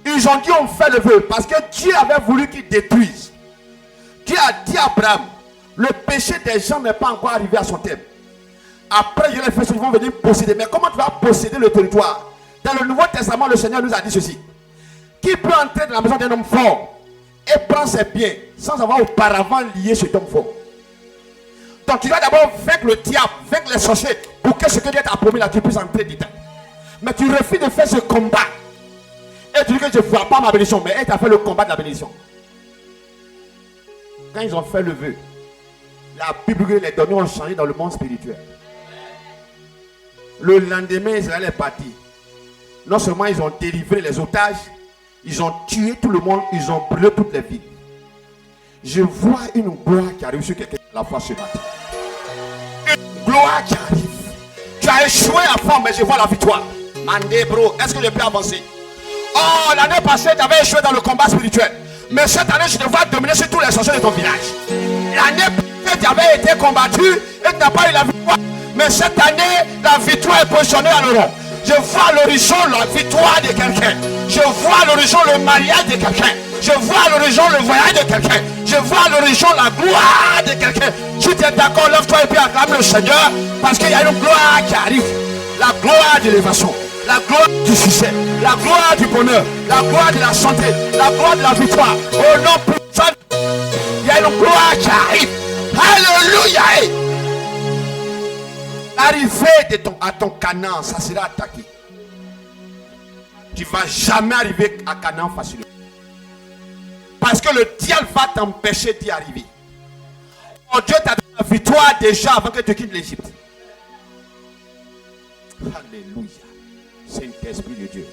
Ils ont dit on fait le vœu parce que Dieu avait voulu qu'ils détruisent. Dieu a dit à Abraham, le péché des gens n'est pas encore arrivé à son terme. Après, je les fais, ils vont venir posséder. Mais comment tu vas posséder le territoire? Dans le Nouveau Testament, le Seigneur nous a dit ceci. Qui peut entrer dans la maison d'un homme fort et prendre ses biens sans avoir auparavant lié cet homme fort? Donc tu dois d'abord vaincre le diable, vaincre les sorciers pour que ce que Dieu t'a promis là, tu puisses entrer dedans. Mais tu refuses de faire ce combat. Et tu dis que je ne vois pas ma bénédiction, mais elle t'a fait le combat de la bénédiction. Quand ils ont fait le vœu, la Bible, les données ont changé dans le monde spirituel. Le lendemain, Israël est parti. Non seulement ils ont délivré les otages, ils ont tué tout le monde, ils ont brûlé toutes les villes. Je vois une gloire qui arrive sur quelqu'un à la fois ce matin. Une gloire qui arrive. Tu as échoué à fond, mais je vois la victoire. Mandé, bro, est-ce que je peux avancer? Oh, l'année passée, tu avais échoué dans le combat spirituel. Mais cette année, je te vois dominer sur tous les sorciers de ton village. L'année passée, tu avais été combattu et tu n'as pas eu la victoire. Mais cette année, la victoire est positionnée à l'horizon. Je vois à l'horizon la victoire de quelqu'un. Je vois à l'horizon le mariage de quelqu'un. Je vois à l'horizon le voyage de quelqu'un. Je vois à l'horizon la gloire de quelqu'un. Si tu es d'accord, lève-toi et puis acclame le Seigneur. Parce qu'il y a une gloire qui arrive. La gloire de l'élévation. La gloire du succès. La gloire du bonheur. La gloire de la santé. La gloire de la victoire. Au nom puissant. Il y a une gloire qui arrive. Alléluia. L'arrivée à ton Canaan, ça sera attaqué. Tu ne vas jamais arriver à Canaan facilement. Parce que le diable va t'empêcher d'y arriver. Oh, Dieu t'a donné la victoire déjà avant que tu quittes l'Égypte. Alléluia. Saint-Esprit de Dieu.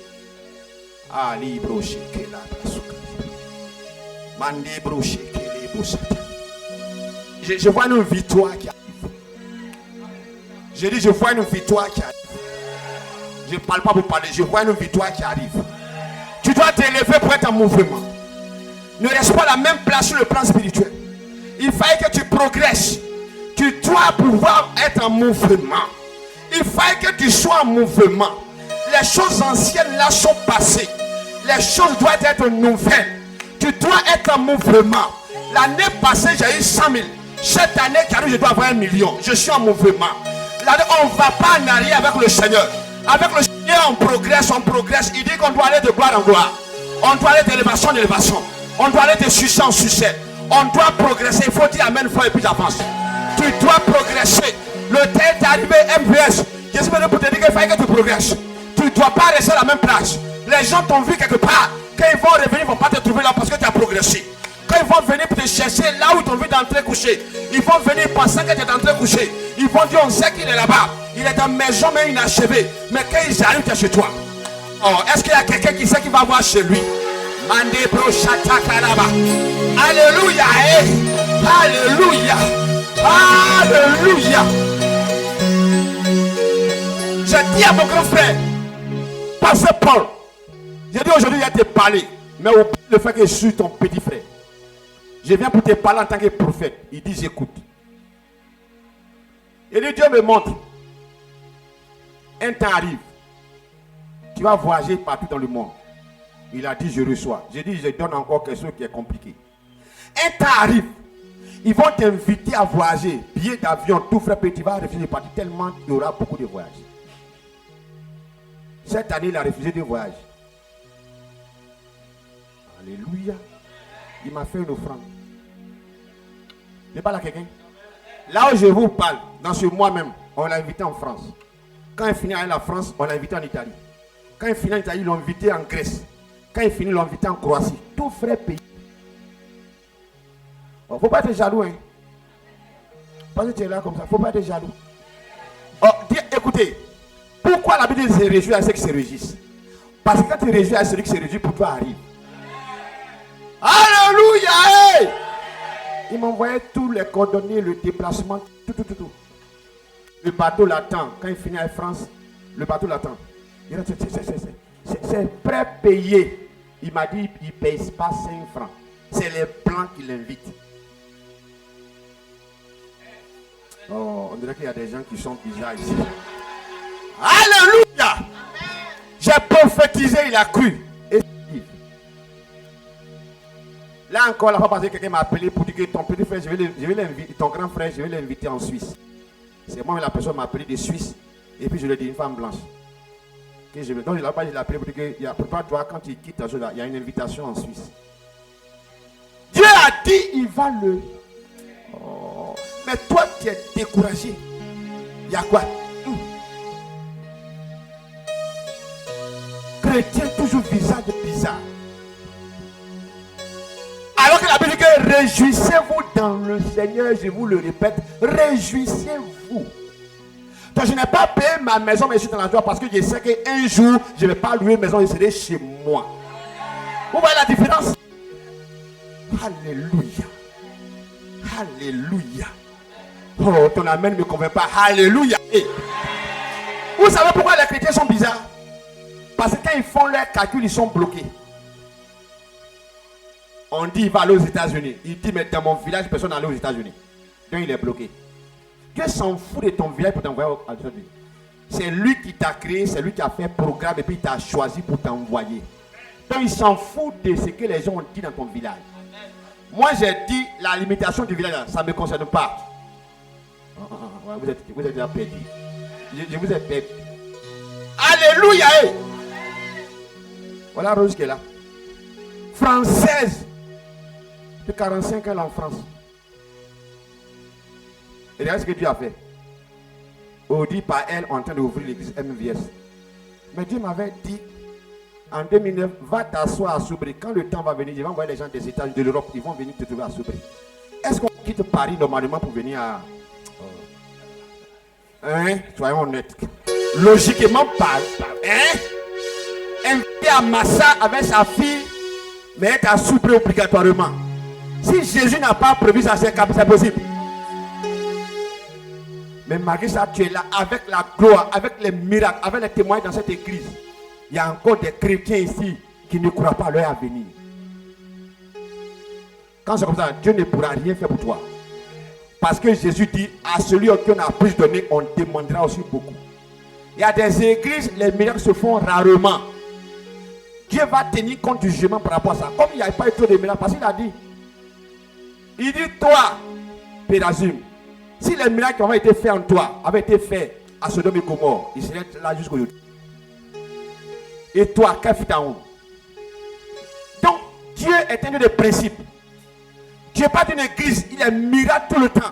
Ali broché que la brasuka. Mandé broché que les bosata. Je vois une victoire qui arrive. Je dis, je vois une victoire qui arrive. Je ne parle pas pour parler, je vois une victoire qui arrive. Tu dois t'élever pour être en mouvement. Ne reste pas à la même place sur le plan spirituel. Il fallait que tu progresses. Tu dois pouvoir être en mouvement. Il fallait que tu sois en mouvement. Les choses anciennes là sont passées. Les choses doivent être nouvelles. Tu dois être en mouvement. L'année passée, j'ai eu 100 000. Cette année qui arrive, je dois avoir 1 million. Je suis en mouvement. On ne va pas en arrière avec le Seigneur. Avec le Seigneur, on progresse. Il dit qu'on doit aller de gloire en gloire. On doit aller d'élévation en élévation. On doit aller de succès en succès. On doit progresser. Il faut dire amen fort et puis j'avance. Tu dois progresser. Le temps est arrivé, MVS. J'espère pour te dire qu'il faut que tu progresses. Tu ne dois pas rester à la même place. Les gens t'ont vu quelque part. Quand ils vont revenir, ils ne vont pas te trouver là parce que tu as progressé. Quand ils vont venir pour te chercher là où ils t'ont vu d'entrer coucher, ils vont venir pensant que tu es entré coucher. Ils vont dire on sait qu'il est là-bas. Il est dans la maison mais inachevé. Mais quand ils arrivent, tu es chez toi. Oh, est-ce qu'il y a quelqu'un qui sait qu'il va voir chez lui? Mande bro shata karaba. Alléluia. Alléluia. Alléluia. Je dis à mon grand frère, Pasteur Paul, j'ai dit aujourd'hui, il a te parler, mais au le fait que je suis ton petit frère. Je viens pour te parler en tant que prophète. Il dit, j'écoute. Et le Dieu me montre. Un temps arrive. Tu vas voyager partout dans le monde. Il a dit, je reçois. J'ai dit, je donne encore quelque chose qui est compliqué. Un temps arrive. Ils vont t'inviter à voyager. Billet d'avion, tout frais, tu vas refuser partir tellement il y aura beaucoup de voyages. Cette année, il a refusé de voyage. Alléluia. Il m'a fait une offrande. Je parle à quelqu'un. Là où je vous parle, dans ce mois même, on l'a invité en France. Quand il finit à la France, on l'a invité en Italie. Quand il finit en Italie, ils l'ont invité en Grèce. Quand il finit, ils l'ont invité en Croatie. Tout frais payé. Il ne faut pas être jaloux. Hein. Parce que tu es là comme ça. Il ne faut pas être jaloux. Oh, écoutez, pourquoi la Bible se réjouit à ceux qui se réjouissent? Parce que quand tu réjouis à celui qui se réjouit, pour toi arrive. Alléluia! Hey! Il m'envoyait tous les coordonnées, le déplacement, tout. Le bateau l'attend. Quand il finit à France, le bateau l'attend. C'est pré-payé. Il m'a dit, il ne paye pas 5 francs. C'est les blancs qui l'invitent. Oh, on dirait qu'il y a des gens qui sont bizarres ici. Alléluia! J'ai prophétisé, il a cru. Et là encore, la fois passée, quelqu'un m'a appelé pour dire que ton petit frère, je vais l'inviter, ton grand frère, je vais l'inviter en Suisse. C'est moi, la personne m'a appelé de Suisse. Et puis je lui ai dit, une femme blanche. Donc je l'ai appelé pour dire que, prépare-toi, quand tu quittes, il y a une invitation en Suisse. Dieu a dit, il va le... Oh. Mais toi, tu es découragé. Il y a quoi? Chrétien, toujours visage bizarre. Alors que la Bible dit que réjouissez-vous dans le Seigneur, je vous le répète, réjouissez-vous. Donc je n'ai pas payé ma maison, mais je suis dans la joie parce que je sais qu'un jour, je ne vais pas louer une maison, je serai chez moi. Vous voyez la différence? Alléluia. Alléluia. Oh, ton amen ne me convainc pas. Alléluia. Hey. Vous savez pourquoi les chrétiens sont bizarres? Parce que quand ils font leurs calculs, ils sont bloqués. On dit il va aller aux États-Unis. Il dit mais dans mon village, personne n'est allé aux États-Unis. Donc il est bloqué. Dieu s'en fout de ton village pour t'envoyer aux États-Unis. C'est lui qui t'a créé, c'est lui qui a fait un programme et puis il t'a choisi pour t'envoyer. Donc il s'en fout de ce que les gens ont dit dans ton village. Moi j'ai dit la limitation du village, ça ne me concerne pas. Vous êtes déjà perdu. Je vous ai perdu. Alléluia. Voilà Rose qui est là. Française. De 45 ans en France. Et regarde ce que Dieu a fait. Audi par elle en train d'ouvrir l'église MVS. Mais Dieu m'avait dit en 2009, va t'asseoir à Soubry. Quand le temps va venir, je vais envoyer les gens des États-Unis, de l'Europe, ils vont venir te trouver à Soubry. Est-ce qu'on quitte Paris normalement pour venir à... Hein? Soyons honnêtes. Logiquement pas. Hein? Invité à Massa avec sa fille, mais être à Soubry obligatoirement. Si Jésus n'a pas prévu ça, c'est possible. Mais malgré ça, tu es là avec la gloire, avec les miracles, avec les témoignages dans cette église. Il y a encore des chrétiens ici qui ne croient pas à leur avenir. Quand c'est comme ça, Dieu ne pourra rien faire pour toi. Parce que Jésus dit, à celui qui on a plus donné, on demandera aussi beaucoup. Il y a des églises, les miracles se font rarement. Dieu va tenir compte du jugement par rapport à ça. Comme il n'y a pas eu trop de miracles, parce qu'il a dit, il dit, toi, Pérazim, si les miracles qui ont été faits en toi avaient été faits à Sodome et Gomorrhe, ils seraient là jusqu'aujourd'hui. Et toi, qu'est-ce que tu as honte? Donc, Dieu est un Dieu de principe. Dieu n'est pas d'une église, il est miracle tout le temps.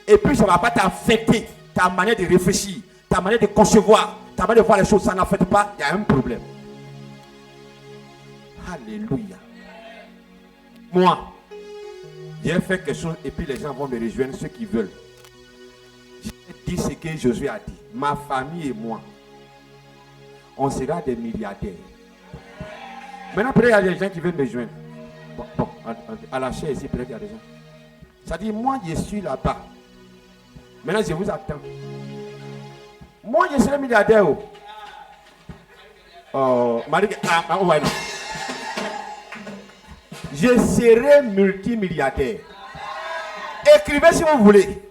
Et puis, ça ne va pas t'affecter ta manière de réfléchir, ta manière de concevoir, ta manière de voir les choses. Ça n'affecte pas, il y a un problème. Alléluia. moi, j'ai fait quelque chose et puis les gens vont me rejoindre, ceux qui veulent. J'ai dit ce que Josué a dit. Ma famille et moi, on sera des milliardaires. Maintenant, peut-être il y a des gens qui veulent me joindre. Bon, à la chair ici, peut-être il y a des gens. Ça dit, moi, je suis là-bas. Maintenant, je vous attends. Moi, je serai milliardaire. Ouais, non. Je serai multimilliardaire. Écrivez si vous voulez.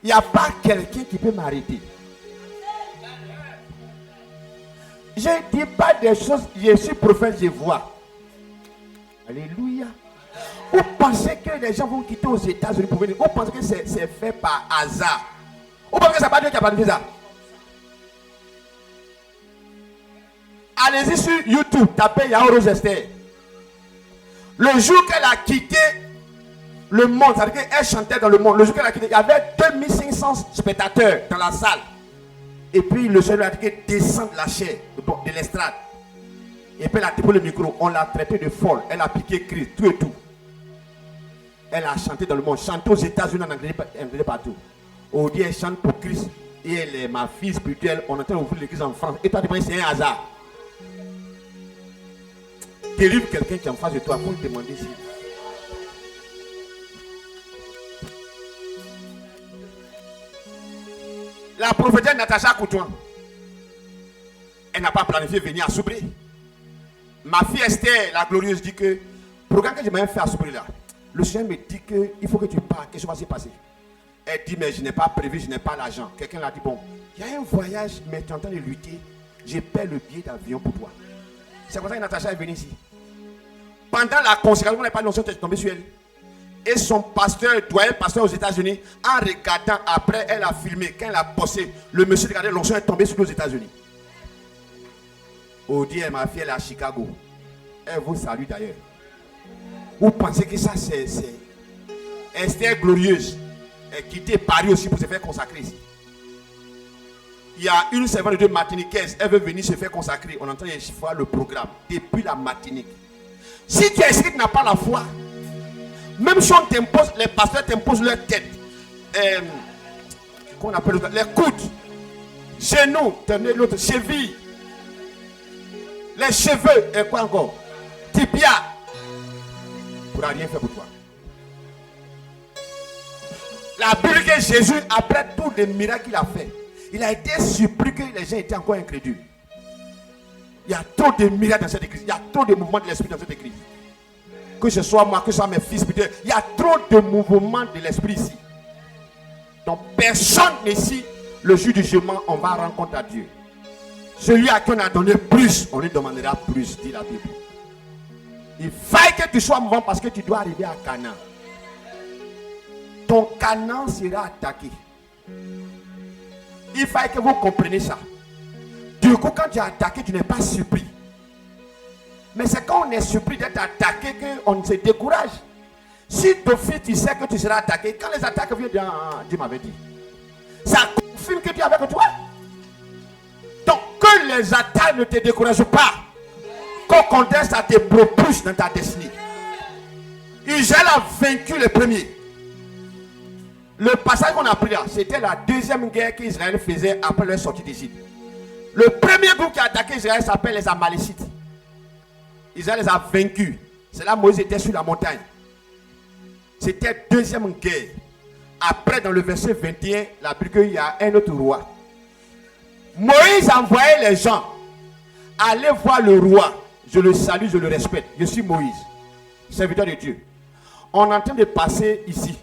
Il n'y a pas quelqu'un qui peut m'arrêter. Je ne dis pas des choses, je suis prophète, je vois. Alléluia. Vous pensez que les gens vont quitter aux États-Unis pour venir? Vous pensez que c'est fait par hasard? Vous pensez que c'est pas Dieu qui a planifié ça? Allez-y sur YouTube, tapez Yao Rose Esther. Le jour qu'elle a quitté le monde, c'est-à-dire qu'elle chantait dans le monde, le jour qu'elle a quitté, il y avait 2500 spectateurs dans la salle. Et puis le Seigneur a dit qu'elle descend de la chair, de l'estrade. Et puis elle a déposé le micro, on l'a traité de folle, elle a piqué Christ, tout et tout. Elle a chanté dans le monde, chanté aux États-Unis, en anglais partout. Aujourd'hui, elle chante pour Christ. Et elle est ma fille spirituelle. On est en train d'ouvrir l'église en France. Et toi, tu penses que c'est un hasard. Délivre quelqu'un qui est en face de toi pour lui demander si. La prophétesse Natacha Coutouan, elle n'a pas planifié venir à Soubré. Ma fille Esther, la glorieuse, dit que le programme que je m'avais fait à Soubré là, le Seigneur me dit qu'il faut que tu partes, quelque chose va se passer. Elle dit, mais je n'ai pas prévu, je n'ai pas l'argent. Quelqu'un l'a dit, bon, il y a un voyage, mais tu es en train de lutter, je paie le billet d'avion pour toi. C'est pour ça que Natacha est venue ici. Pendant la consécration, on n'a pas de notion, tu es tombé sur elle. Et son pasteur, doyen pasteur aux États-Unis, en regardant, après, elle a filmé, quand elle a posté, le monsieur regardait, l'onction est tombé sur nous aux États-Unis. Aujourd'hui, ma fille, elle est à Chicago. Elle vous salue d'ailleurs. Vous pensez que ça, c'est Esther glorieuse. Elle quittait Paris aussi pour se faire consacrer ici. Il y a une servante de Dieu martiniquaise, elle veut venir se faire consacrer. On est en train de faire le programme depuis la Martinique. Si tu es ici, tu n'as pas la foi, même si on t'impose, les pasteurs t'imposent leur tête, qu'on appelle les coudes, genoux, l'autre, cheville, les cheveux, et quoi encore, tibia, pour rien faire pour toi. La Bible que Jésus, après tous les miracles qu'il a fait, il a été surpris que les gens étaient encore incrédules. Il y a trop de miracles dans cette église. Il y a trop de mouvements de l'esprit dans cette église. Que ce soit moi, que ce soit mes fils, il y a trop de mouvements de l'esprit ici. Donc personne ici, le jour du jugement, on va rendre compte à Dieu. Celui à qui on a donné plus, on lui demandera plus, dit la Bible. Il faut que tu sois mouvant parce que tu dois arriver à Canaan. Ton Canaan sera attaqué. Il faut que vous compreniez ça. Du coup, quand tu es attaqué, tu n'es pas surpris. Mais c'est quand on est surpris d'être attaqué qu'on se décourage. Si d'office tu sais que tu seras attaqué, quand les attaques viennent, Dieu m'avait dit. Ça confirme que tu es avec toi. Donc que les attaques ne te découragent pas. Qu'au contraire, ça te propulse dans ta destinée. Israël a vaincu les premiers. Le passage qu'on a pris là, c'était la deuxième guerre qu'Israël faisait après leur sortie d'Égypte. Le premier groupe qui a attaqué Israël s'appelle les Amalécites. Israël les a vaincus. C'est là que Moïse était sur la montagne. C'était la deuxième guerre. Après, dans le verset 21, la Bible qu'il y a un autre roi. Moïse envoyait les gens. Allez voir le roi. Je le salue, je le respecte. Je suis Moïse, serviteur de Dieu. On est en train de passer ici.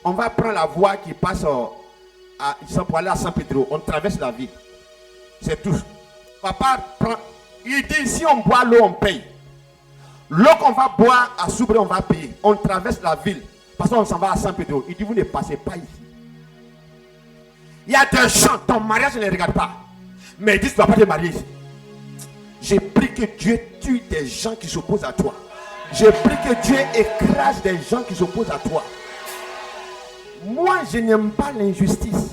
On va prendre la voie qui passe pour aller à San Pedro. On traverse la ville. C'est tout. Papa prend. Il dit si on boit l'eau, on paye. L'eau qu'on va boire à Soubré, on va payer. On traverse la ville. Parce qu'on s'en va à San Pedro. Il dit vous ne passez pas ici. Il y a des gens, ton mariage ne les regarde pas. Mais il dit tu ne dois pas te marier ici. J'ai pris que Dieu tue des gens qui s'opposent à toi. J'ai pris que Dieu écrase des gens qui s'opposent à toi. Moi, je n'aime pas l'injustice.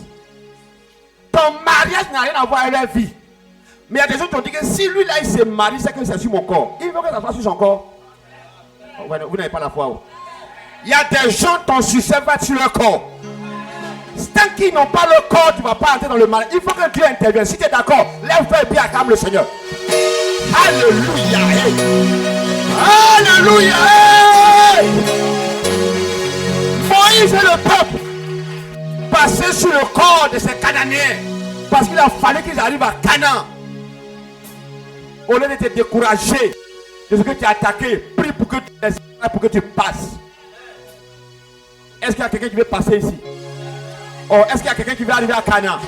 Ton mariage n'a rien à voir avec la vie. Mais il y a des gens qui ont dit que si lui là il se marie, c'est que c'est sur mon corps. Il veut que ça soit sur son corps. Vous n'avez pas la foi. Oh. Il y a des gens, ton succès va sur leur corps. Tant qu'ils n'ont pas le corps, tu ne vas pas entrer dans le mal. Il faut que Dieu intervienne. Si tu es d'accord, lève-toi et puis acclame le Seigneur. Alléluia. Alléluia. Moïse et le peuple passaient sur le corps de ces Cananéens parce qu'il a fallu qu'ils arrivent à Canaan. Au lieu de te décourager de ce que tu as attaqué, prie pour que tu passes. Est-ce qu'il y a quelqu'un qui veut passer ici? Oh, est-ce qu'il y a quelqu'un qui veut arriver à Canaan?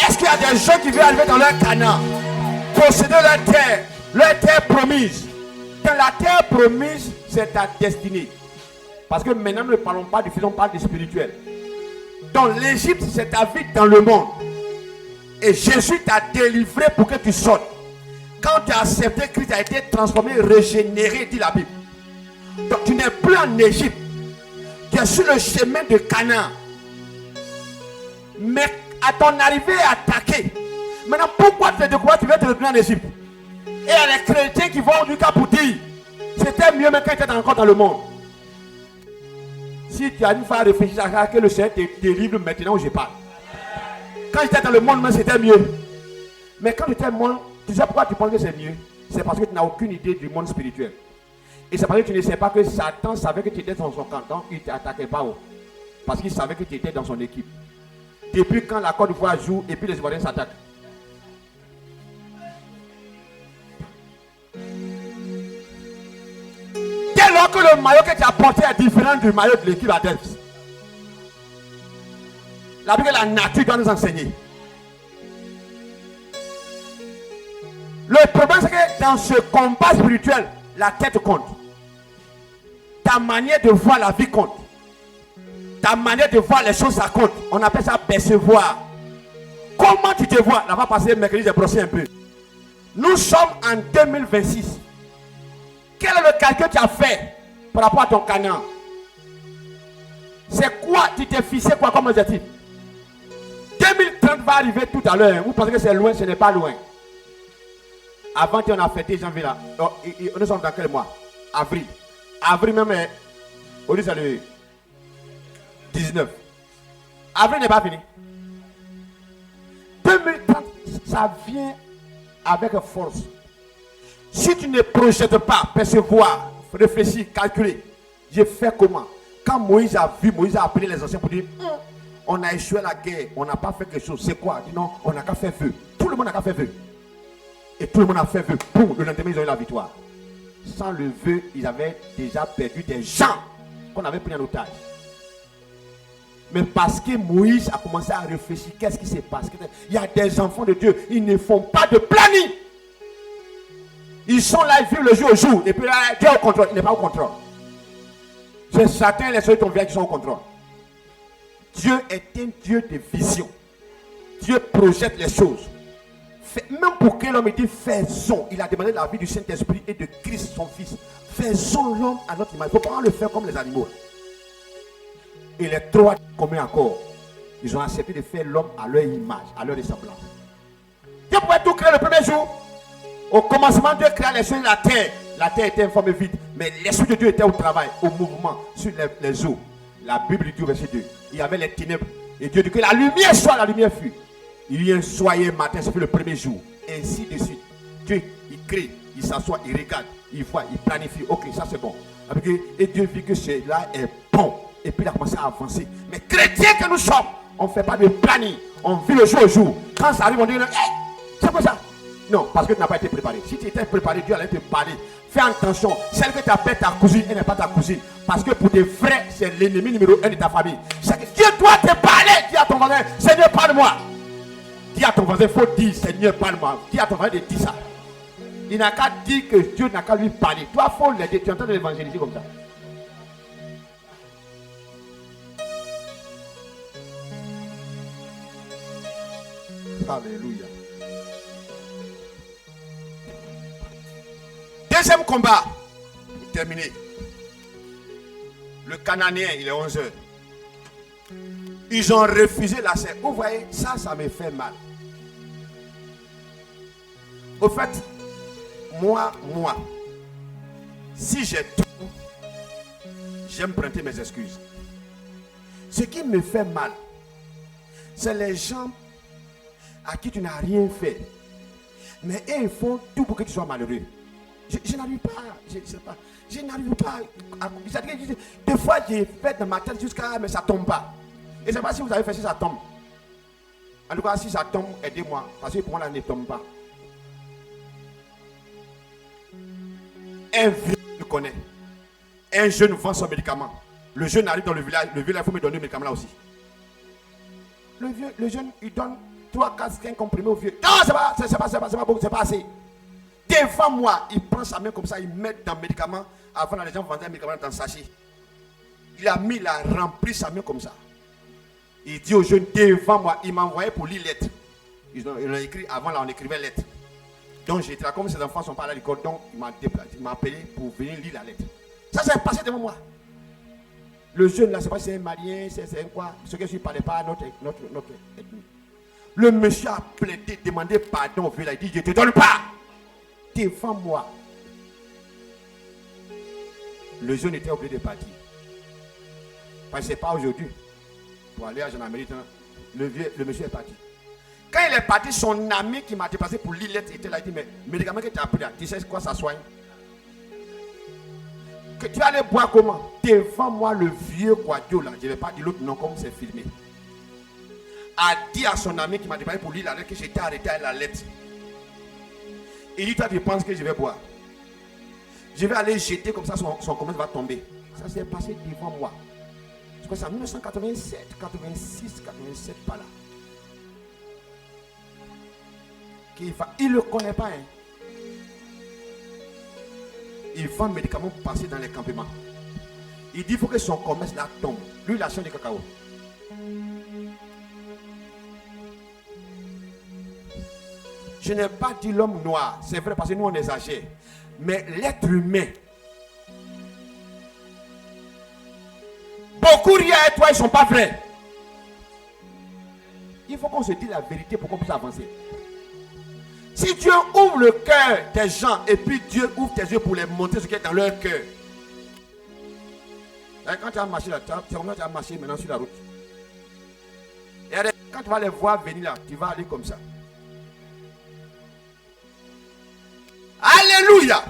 Est-ce qu'il y a des gens qui veulent arriver dans leur Canaan? Posséder leur terre promise. Dans la terre promise, c'est ta destinée. Parce que maintenant, nous ne parlons pas du physique, on parle du spirituel. Dans l'Égypte, c'est ta vie dans le monde. Et Jésus t'a délivré pour que tu sortes. Quand tu as accepté Christ, tu as été transformé, régénéré, dit la Bible. Donc tu n'es plus en Égypte. Tu es sur le chemin de Canaan. Mais à ton arrivée attaqué. Maintenant, pourquoi tu veux te retrouver en Égypte? Et il y a les chrétiens qui vont du cas pour dire c'était mieux même quand tu étais encore dans le monde. Si tu as une fois réfléchi à que le Seigneur te délivre maintenant où je parle. Quand j'étais dans le monde, c'était mieux. Mais quand tu étais monde, tu sais pourquoi tu penses que c'est mieux? C'est parce que tu n'as aucune idée du monde spirituel. Et c'est parce que tu ne sais pas que Satan savait que tu étais dans son camp. Donc il ne t'attaquait pas. Parce qu'il savait que tu étais dans son équipe. Depuis quand la Côte d'Ivoire joue et puis les Ivoiriens s'attaquent. Dès lors que le maillot que tu as porté est différent du maillot de l'équipe adverse. La nature doit nous enseigner. Le problème c'est que dans ce combat spirituel, la tête compte. Ta manière de voir la vie compte. Ta manière de voir les choses, ça compte. On appelle ça percevoir. Comment tu te vois? Là-bas, passer mercredi, j'ai brossé un peu. Nous sommes en 2026. Quel est le calcul que tu as fait par rapport à ton Canaan? C'est quoi? Tu t'es fixé quoi comme objectif? 2030 va arriver tout à l'heure. Vous pensez que c'est loin? Ce n'est pas loin. Avant qu'on a fêté janvier là. Nous sommes dans quel mois? Avril. Avril même, aujourd'hui c'est le 19. Avril n'est pas fini. 2030, ça vient avec force. Si tu ne projettes pas, percevoir, réfléchir, calculer, j'ai fait comment? Quand Moïse a appelé les anciens pour dire on a échoué la guerre, on n'a pas fait quelque chose, c'est quoi? Il dit non, on n'a qu'à faire feu. Tout le monde n'a qu'à faire feu. Et tout le monde a fait feu. Boum, le lendemain, ils ont eu la victoire. Sans le feu, ils avaient déjà perdu des gens qu'on avait pris en otage. Mais parce que Moïse a commencé à réfléchir, qu'est-ce qui se passe? Il y a des enfants de Dieu, ils ne font pas de planning. Ils sont là, ils vivent le jour au jour. Et puis là, Dieu est au contrôle. Il n'est pas au contrôle. C'est Satan et les soeurs de ton village qui sont au contrôle. Dieu est un Dieu de vision. Dieu projette les choses. Même pour que l'homme dit faisons, il a demandé la vie du Saint-Esprit et de Christ son Fils. Faisons l'homme à notre image. Il ne faut pas le faire comme les animaux. Et les trois communs encore, ils ont accepté de faire l'homme à leur image, à leur ressemblance. Dieu pouvait tout créer le premier jour. Au commencement, Dieu créa les cieux et la terre. La terre était en forme vide, mais l'Esprit de Dieu était au travail, au mouvement, sur les eaux. La Bible dit au verset 2, il y avait les ténèbres. Et Dieu dit que la lumière soit, la lumière fut. Il y a un soir matin, c'est le premier jour. Et ainsi de suite. Dieu, il crée, il s'assoit, il regarde, il voit, il planifie. Ok, ça c'est bon. Et Dieu vit que cela est bon. Et puis il a commencé à avancer. Mais chrétiens que nous sommes, on ne fait pas de planning. On vit le jour au jour. Quand ça arrive, on dit, hey, c'est quoi ça? Non, parce que tu n'as pas été préparé. Si tu étais préparé, Dieu allait te parler. Fais attention. Celle que tu appelles ta cousine, elle n'est pas ta cousine. Parce que pour tes frères, c'est l'ennemi numéro 1 de ta famille. Dieu doit te parler. Dis à ton voisin, Seigneur, parle-moi. Dis à ton voisin, il faut dire, Seigneur, parle-moi. Dis à ton voisin de dire ça. Il n'a qu'à dire que Dieu n'a qu'à lui parler. Toi, il faut l'aider. Tu es en train de l'évangéliser comme ça. Alléluia. Deuxième combat. Terminé. Le Cananéen, il est 11h. Ils ont refusé la serre. Vous voyez, ça me fait mal. Au fait, moi, si j'ai tout, j'aime prêter mes excuses. Ce qui me fait mal, c'est les gens à qui tu n'as rien fait. Mais eux, ils font tout pour que tu sois malheureux. Je n'arrive pas, je ne sais pas. Je n'arrive pas à... Des fois, j'ai fait dans ma tête jusqu'à... Mais ça ne tombe pas. Et je ne sais pas si vous avez fait si ça tombe. En tout cas, si ça tombe, aidez-moi. Parce que pour moi, là, ne tombe pas. Un vieux me connaît. Un jeune vend son médicament. Le jeune arrive dans le village, il faut me donner le médicament là aussi. Le jeune, il donne 3, 4, 5 comprimés au vieux. Non, c'est pas bon, c'est pas assez. Devant moi, il prend sa main comme ça, il met dans le médicament. Avant, les gens vendaient un médicament dans le sachet. Il a rempli sa main comme ça. Il dit au jeune, devant moi, il m'a envoyé pour lire lettre. Ils ont écrit, avant là, on écrivait lettre. Donc j'étais là, comme ces enfants ne sont pas à l'école, donc il m'a déplacé, il m'a appelé pour venir lire la lettre. Ça s'est passé devant moi. Le jeune là, je ne sais pas si c'est un malien, c'est un quoi. Ce que je ne parlais pas à notre ethnie. Le monsieur a plaidé, demandé pardon au vieux là. Il dit, je ne te donne pas. Devant moi. Le jeune était obligé de partir. Parce que ce n'est pas aujourd'hui. Pour aller à gendarmerie, le monsieur est parti. Quand il est parti, son ami qui m'a déplacé pour lire lettre était là. Il dit, mais le médicament que tu as pris là, tu sais quoi ça soigne? Que tu allais boire comment? Devant moi, le vieux Guadio là, je ne vais pas dire l'autre nom comme c'est filmé, a dit à son ami qui m'a déplacé pour lire la lettre que j'étais arrêté à la lettre. Il dit, toi tu penses que je vais boire? Je vais aller jeter comme ça, son commerce va tomber. Ça s'est passé devant moi. Je crois que c'est en 1987, 86, 87 par là. Il ne le connaît pas. Hein. Il vend médicaments pour passer dans les campements. Il dit qu'il faut que son commerce là tombe. Lui, il a acheté du cacao. Je n'ai pas dit l'homme noir. C'est vrai parce que nous on exagère. Mais l'être humain. Beaucoup rient à toi, ils ne sont pas vrais. Il faut qu'on se dise la vérité pour qu'on puisse avancer. Si Dieu ouvre le cœur des gens et puis Dieu ouvre tes yeux pour les montrer ce qui est dans leur cœur. Quand tu as marché là, tu as marché maintenant sur la route. Et quand tu vas les voir venir là, tu vas aller comme ça. Alléluia!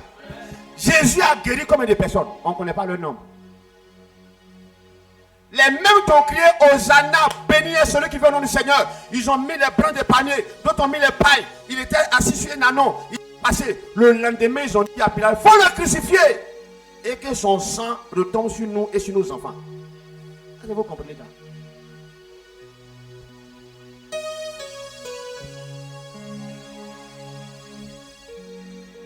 Jésus a guéri combien de personnes? On ne connaît pas le nom. Les mêmes qui ont crié Hosanna, béni est celui qui vient au nom du Seigneur. Ils ont mis les brins de panier, d'autres ont mis les pailles. Il était assis sur un anon. Il est passé. Le lendemain, ils ont dit à Pilate, il faut le crucifier. Et que son sang retombe sur nous et sur nos enfants. Est-ce que vous comprenez ça?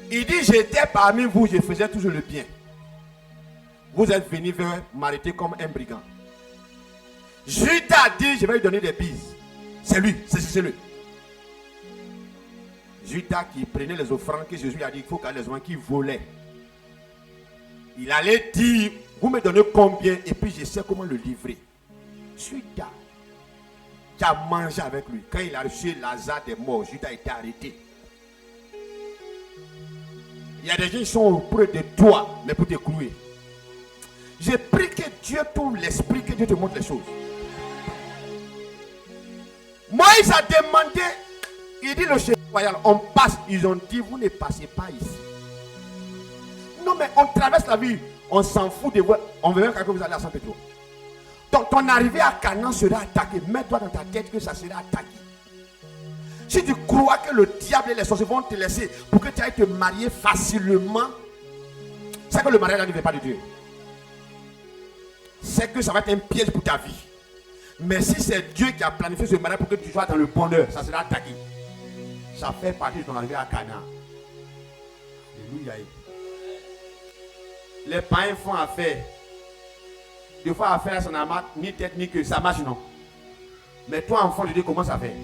Il dit, j'étais parmi vous, je faisais toujours le bien. Vous êtes venus m'arrêter comme un brigand. Judas a dit, je vais lui donner des bises. C'est lui, c'est lui. Judas qui prenait les offrandes que Jésus a dit, il faut qu'il y ait les offrandes qui volaient. Il allait dire, vous me donnez combien et puis je sais comment le livrer. Judas, qui a mangé avec lui. Quand il a reçu Lazare des morts, Judas a été arrêté. Il y a des gens qui sont auprès de toi, mais pour te clouer. J'ai pris que Dieu t'ouvre l'esprit, que Dieu te montre les choses. Moïse a demandé, il dit le chef royal, on passe, ils ont dit, vous ne passez pas ici. Non mais on traverse la vie, on s'en fout de vous, on veut même que vous allez à Saint-Pétro. Donc ton arrivée à Canaan sera attaquée, mets-toi dans ta tête que ça sera attaqué. Si tu crois que le diable et les sorciers vont te laisser pour que tu ailles te marier facilement, c'est que le mariage n'arrive pas de Dieu. C'est que ça va être un piège pour ta vie. Mais si c'est Dieu qui a planifié ce mariage pour que tu sois dans le bonheur, ça sera attaqué. Ça fait partie de ton arrivée à Canaan. Alléluia. Les païens font affaire. Des fois, affaire, ça n'a ni tête ni queue. Ça marche, non. Mais toi, enfant de Dieu, comment ça fait?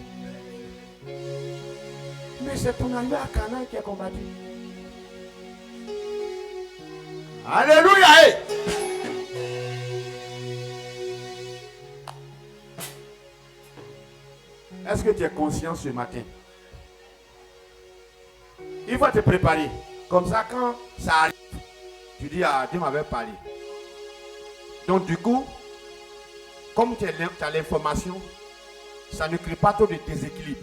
Mais c'est ton arrivée à Canaan qui est combattu. Alléluia. Est-ce que tu es conscient ce matin? Il faut te préparer. Comme ça, quand ça arrive, tu dis, ah, Dieu m'avait parlé. Donc du coup, comme tu as l'information, ça ne crée pas trop de déséquilibre.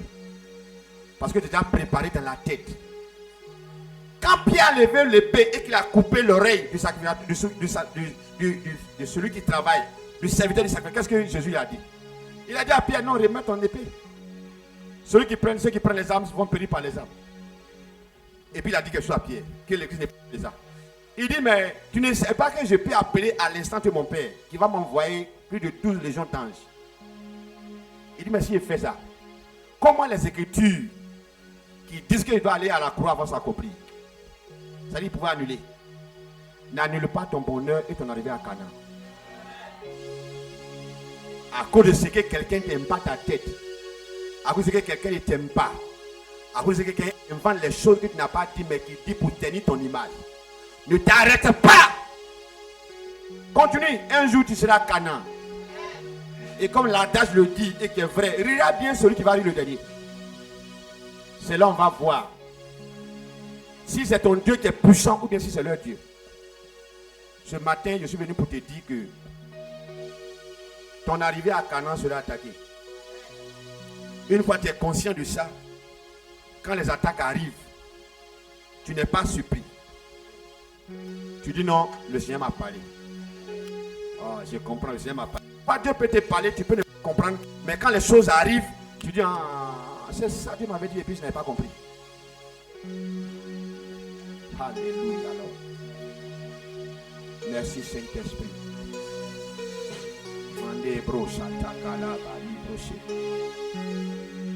Parce que tu es déjà préparé dans la tête. Quand Pierre a levé l'épée et qu'il a coupé l'oreille de celui qui travaille, du serviteur du sacrifice, qu'est-ce que Jésus lui a dit? Il a dit à Pierre, non, remets ton épée. Ceux qui prennent les armes vont périr par les armes. Et puis il a dit quelque chose à Pierre, que l'église n'est pas les armes. Il dit, mais tu ne sais pas que je peux appeler à l'instant de mon Père, qui va m'envoyer plus de 12 légions d'anges. Il dit, mais si je fais ça, comment les Écritures qui disent qu'il doit aller à la croix vont s'accomplir? C'est-à-dire, il pouvait annuler. N'annule pas ton bonheur et ton arrivée à Canaan. À cause de ce que quelqu'un n'aime pas ta tête. À cause de ce que quelqu'un ne t'aime pas. À cause de ce que quelqu'un invente les choses que tu n'as pas dit, mais qui dit pour tenir ton image. Ne t'arrête pas. Continue. Un jour, tu seras Canaan. Et comme l'adage le dit et qui est vrai, rira bien celui qui va rire le dernier. C'est là on va voir si c'est ton Dieu qui est puissant ou bien si c'est leur Dieu. Ce matin, je suis venu pour te dire que ton arrivée à Canaan sera attaquée. Une fois que tu es conscient de ça, quand les attaques arrivent, tu n'es pas surpris. Tu dis non, le Seigneur m'a parlé. Oh, je comprends, le Seigneur m'a parlé. Pas Dieu peut te parler, tu peux ne pas comprendre. Mais quand les choses arrivent, tu dis, ah, c'est ça Dieu m'avait dit et puis je n'avais pas compris. Alléluia alors. Merci Saint-Esprit.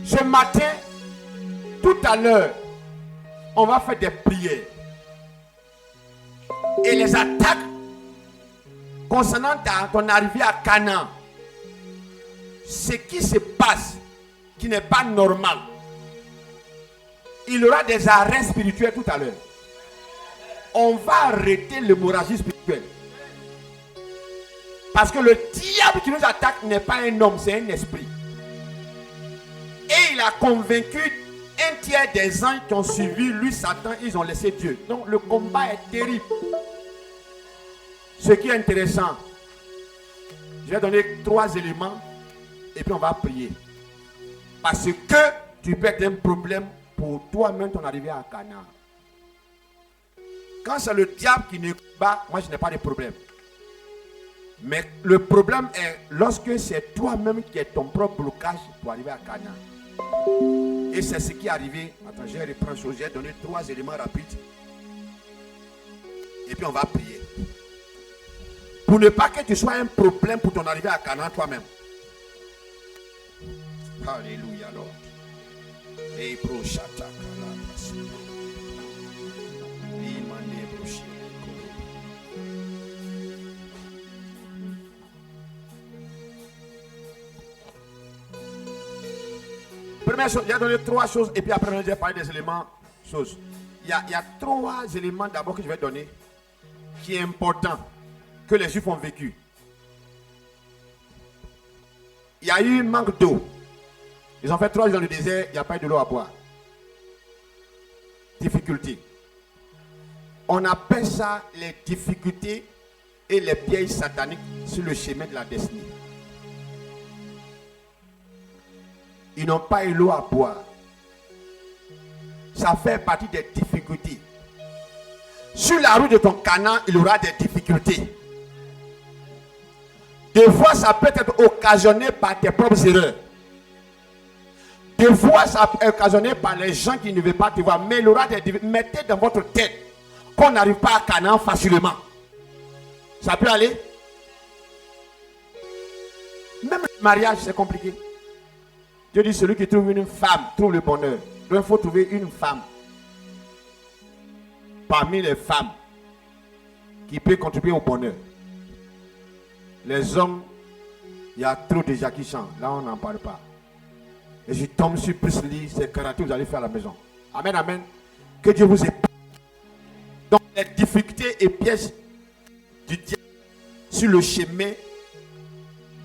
Ce matin, tout à l'heure, on va faire des prières. Et les attaques concernant ton arrivée à Canaan, ce qui se passe, qui n'est pas normal, il y aura des arrêts spirituels tout à l'heure. On va arrêter l'hémorragie spirituelle. Parce que le diable qui nous attaque n'est pas un homme, c'est un esprit. Et il a convaincu un tiers des anges qui ont suivi lui, Satan, ils ont laissé Dieu. Donc le combat est terrible. Ce qui est intéressant, je vais donner 3 éléments et puis on va prier. Parce que tu peux être un problème pour toi-même ton arrivée à Canaan. Quand c'est le diable qui ne bat, moi je n'ai pas de problème. Mais le problème est lorsque c'est toi-même qui es ton propre blocage pour arriver à Canaan. Et c'est ce qui est arrivé. Attends, je reprends chose. J'ai donné 3 éléments rapides. Et puis on va prier. Pour ne pas que tu sois un problème pour ton arrivée à Canaan toi-même. Alléluia, Lord. Et brochata. Première chose, il y a donné 3 choses et puis après je vais parler des éléments choses. Il y a 3 éléments d'abord que je vais donner qui est important que les Juifs ont vécu. Il y a eu un manque d'eau. Ils ont fait 3 jours dans le désert, il n'y a pas eu de l'eau à boire. Difficulté. On appelle ça les difficultés et les pièges sataniques sur le chemin de la destinée. Ils n'ont pas eu l'eau à boire. Ça fait partie des difficultés. Sur la route de ton Canaan, il y aura des difficultés. Des fois, ça peut être occasionné par tes propres erreurs. Des fois, ça peut être occasionné par les gens qui ne veulent pas te voir. Mais il y aura des difficultés. Mettez dans votre tête qu'on n'arrive pas à Canaan facilement. Ça peut aller. Même le mariage, c'est compliqué. Dieu dit, celui qui trouve une femme trouve le bonheur. Donc il faut trouver une femme parmi les femmes qui peut contribuer au bonheur. Les hommes, il y a trop déjà qui chantent. Là, on n'en parle pas. Et je tombe sur Priscilla, c'est karaté, vous allez faire à la maison. Amen, amen. Que Dieu vous épargne. Donc, les difficultés et pièges du diable sur le chemin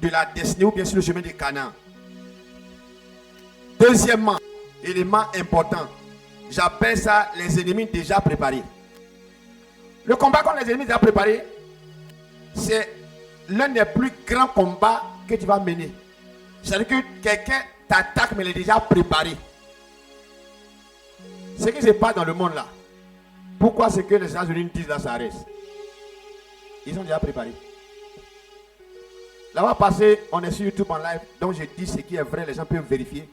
de la destinée ou bien sur le chemin de Canaan. Deuxièmement, élément important, j'appelle ça les ennemis déjà préparés. Le combat contre les ennemis déjà préparés, c'est l'un des plus grands combats que tu vas mener. C'est-à-dire que quelqu'un t'attaque, mais il est déjà préparé. Ce qui se passe dans le monde là. Pourquoi c'est que les États-Unis disent là, ça reste? Ils sont déjà préparés. Là-bas passé, on est sur YouTube en live, donc je dis ce qui est vrai, les gens peuvent vérifier.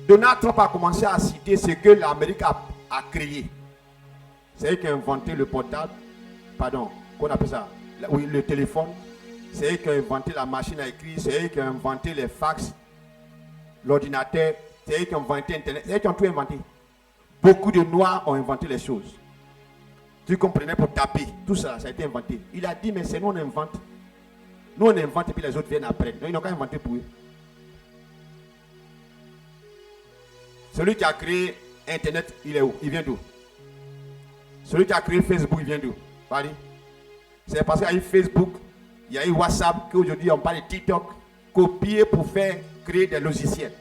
Donald Trump a commencé à citer ce que l'Amérique a créé. C'est eux qui ont inventé le portable, pardon, qu'on appelle ça, oui, le téléphone. C'est eux qui ont inventé la machine à écrire, c'est eux qui ont inventé les fax, l'ordinateur, c'est eux qui ont inventé Internet, c'est eux qui ont tout inventé. Beaucoup de Noirs ont inventé les choses. Tu comprenais pour taper, tout ça, ça a été inventé. Il a dit, mais c'est nous on invente. Nous on invente et puis les autres viennent après. Donc, ils n'ont qu'à inventer pour eux. Celui qui a créé Internet, il est où? Il vient d'où? Celui qui a créé Facebook, il vient d'où? C'est parce qu'il y a eu Facebook, il y a eu WhatsApp, qu'aujourd'hui on parle de TikTok, copier pour faire créer des logiciels.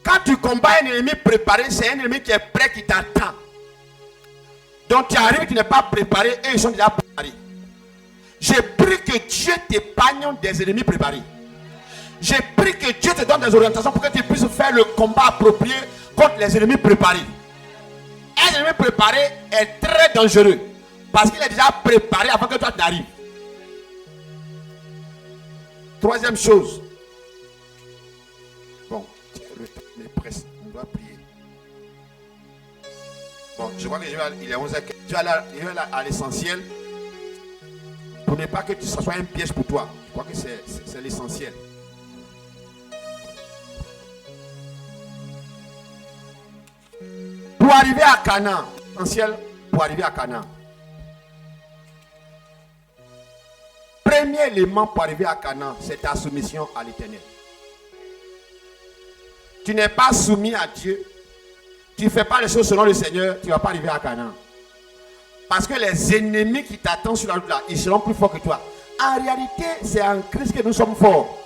Quand tu combats un ennemi préparé, c'est un ennemi qui est prêt, qui t'attend. Donc tu arrives, tu n'es pas préparé, et ils sont déjà préparés. J'ai pris que Dieu t'épargne des ennemis préparés. J'ai pris que Dieu te donne des orientations pour que tu puisses faire le combat approprié contre les ennemis préparés. Un ennemi préparé est très dangereux parce qu'il est déjà préparé avant que toi t'arrives. Troisième chose. Bon, le temps me presse, on doit prier. Bon, je crois que il est 11h. Je vais aller à l'essentiel. Pour ne pas que ça soit un piège pour toi. Je crois que c'est l'essentiel. Pour arriver à Canaan, l'essentiel pour arriver à Canaan. Premier élément pour arriver à Canaan, c'est ta soumission à l'Éternel. Tu n'es pas soumis à Dieu. Tu ne fais pas les choses selon le Seigneur, tu ne vas pas arriver à Canaan. Parce que les ennemis qui t'attendent sur la route là, ils seront plus forts que toi. En réalité, c'est en Christ que nous sommes forts.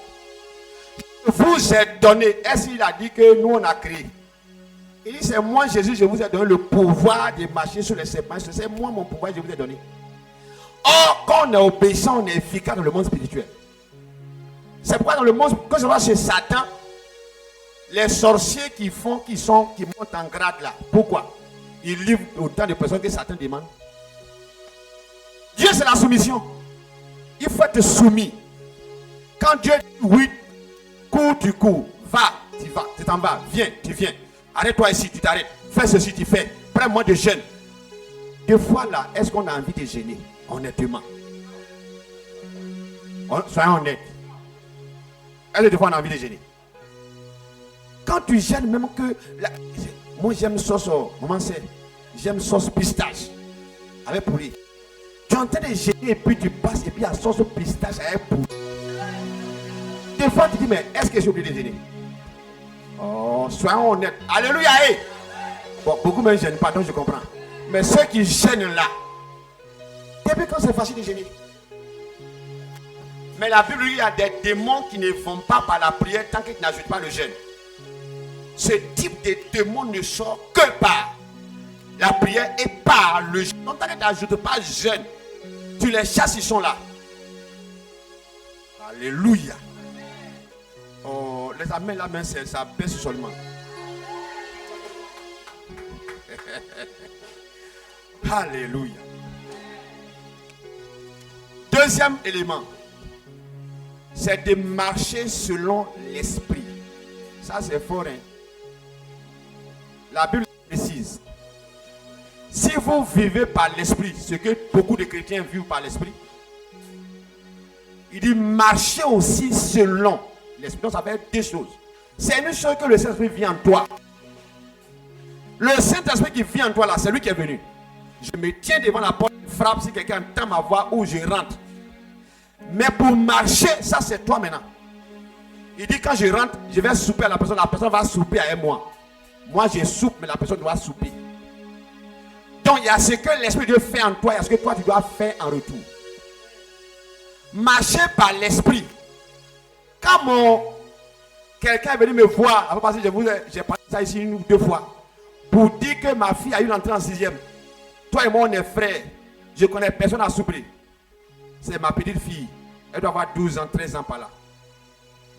Je vous ai donné. Est-ce qu'il a dit que nous on a créé? Il dit c'est moi Jésus, je vous ai donné le pouvoir de marcher sur les serpents. C'est moi mon pouvoir, je vous ai donné. Or, quand on est obéissant, on est efficace dans le monde spirituel. C'est pourquoi dans le monde, quand je vois chez Satan, les sorciers qui montent en grade là. Pourquoi? Ils livrent autant de personnes que Satan demande. Dieu c'est la soumission. Il faut être soumis. Quand Dieu dit oui, cours, tu cours. Va, tu vas, tu t'en vas. Viens, tu viens. Arrête-toi ici, tu t'arrêtes. Fais ceci, tu fais. Prends-moi de jeûne. Des fois là, est-ce qu'on a envie de gêner? Honnêtement. Soyons honnêtes. Est-ce que des fois on a envie de gêner? Quand tu gênes, même que... moi j'aime sauce, maman c'est... J'aime sauce pistache. Avec poulet. Tu es en train de gêner et puis tu passes et puis il y a sauce pistache avec poulet. Des fois tu dis, mais est-ce que j'ai oublié de gêner? Oh, soyons honnêtes. Alléluia. Hey. Bon, beaucoup ne gênent pas, donc je comprends. Mais ceux qui gênent là, depuis quand c'est facile de gêner? Mais la Bible dit qu'il y a des démons qui ne vont pas par la prière tant qu'ils n'ajoutent pas le jeûne. Ce type de démon ne sort que par la prière et par le jeûne. Donc tant que tu n'ajoutes pas jeûne, tu les chasses, ils sont là. Alléluia. Oh, les amens là, mais ça baisse seulement. Alléluia. Deuxième élément, c'est de marcher selon l'esprit. Ça c'est fort, hein? La Bible précise. Si vous vivez par l'esprit, ce que beaucoup de chrétiens vivent par l'esprit, il dit marchez aussi selon l'esprit. Donc ça fait deux choses. C'est une chose que le Saint-Esprit vit en toi. Le Saint-Esprit qui vit en toi là, c'est lui qui est venu. Je me tiens devant la porte, je frappe si quelqu'un entend ma voix ou je rentre. Mais pour marcher, ça c'est toi maintenant. Il dit quand je rentre, je vais souper à la personne va souper avec moi. Moi je soupe, mais la personne doit souper. Donc il y a ce que l'Esprit de Dieu fait en toi, il y a ce que toi tu dois faire en retour. Marcher par l'Esprit. Quand quelqu'un est venu me voir, parce que j'ai parlé ça ici une ou deux fois, pour dire que ma fille a eu l'entrée en 6e. Toi et moi on est frères. Je connais personne à souper. c'est ma petite fille. Elle doit avoir 12 ans, 13 ans par là.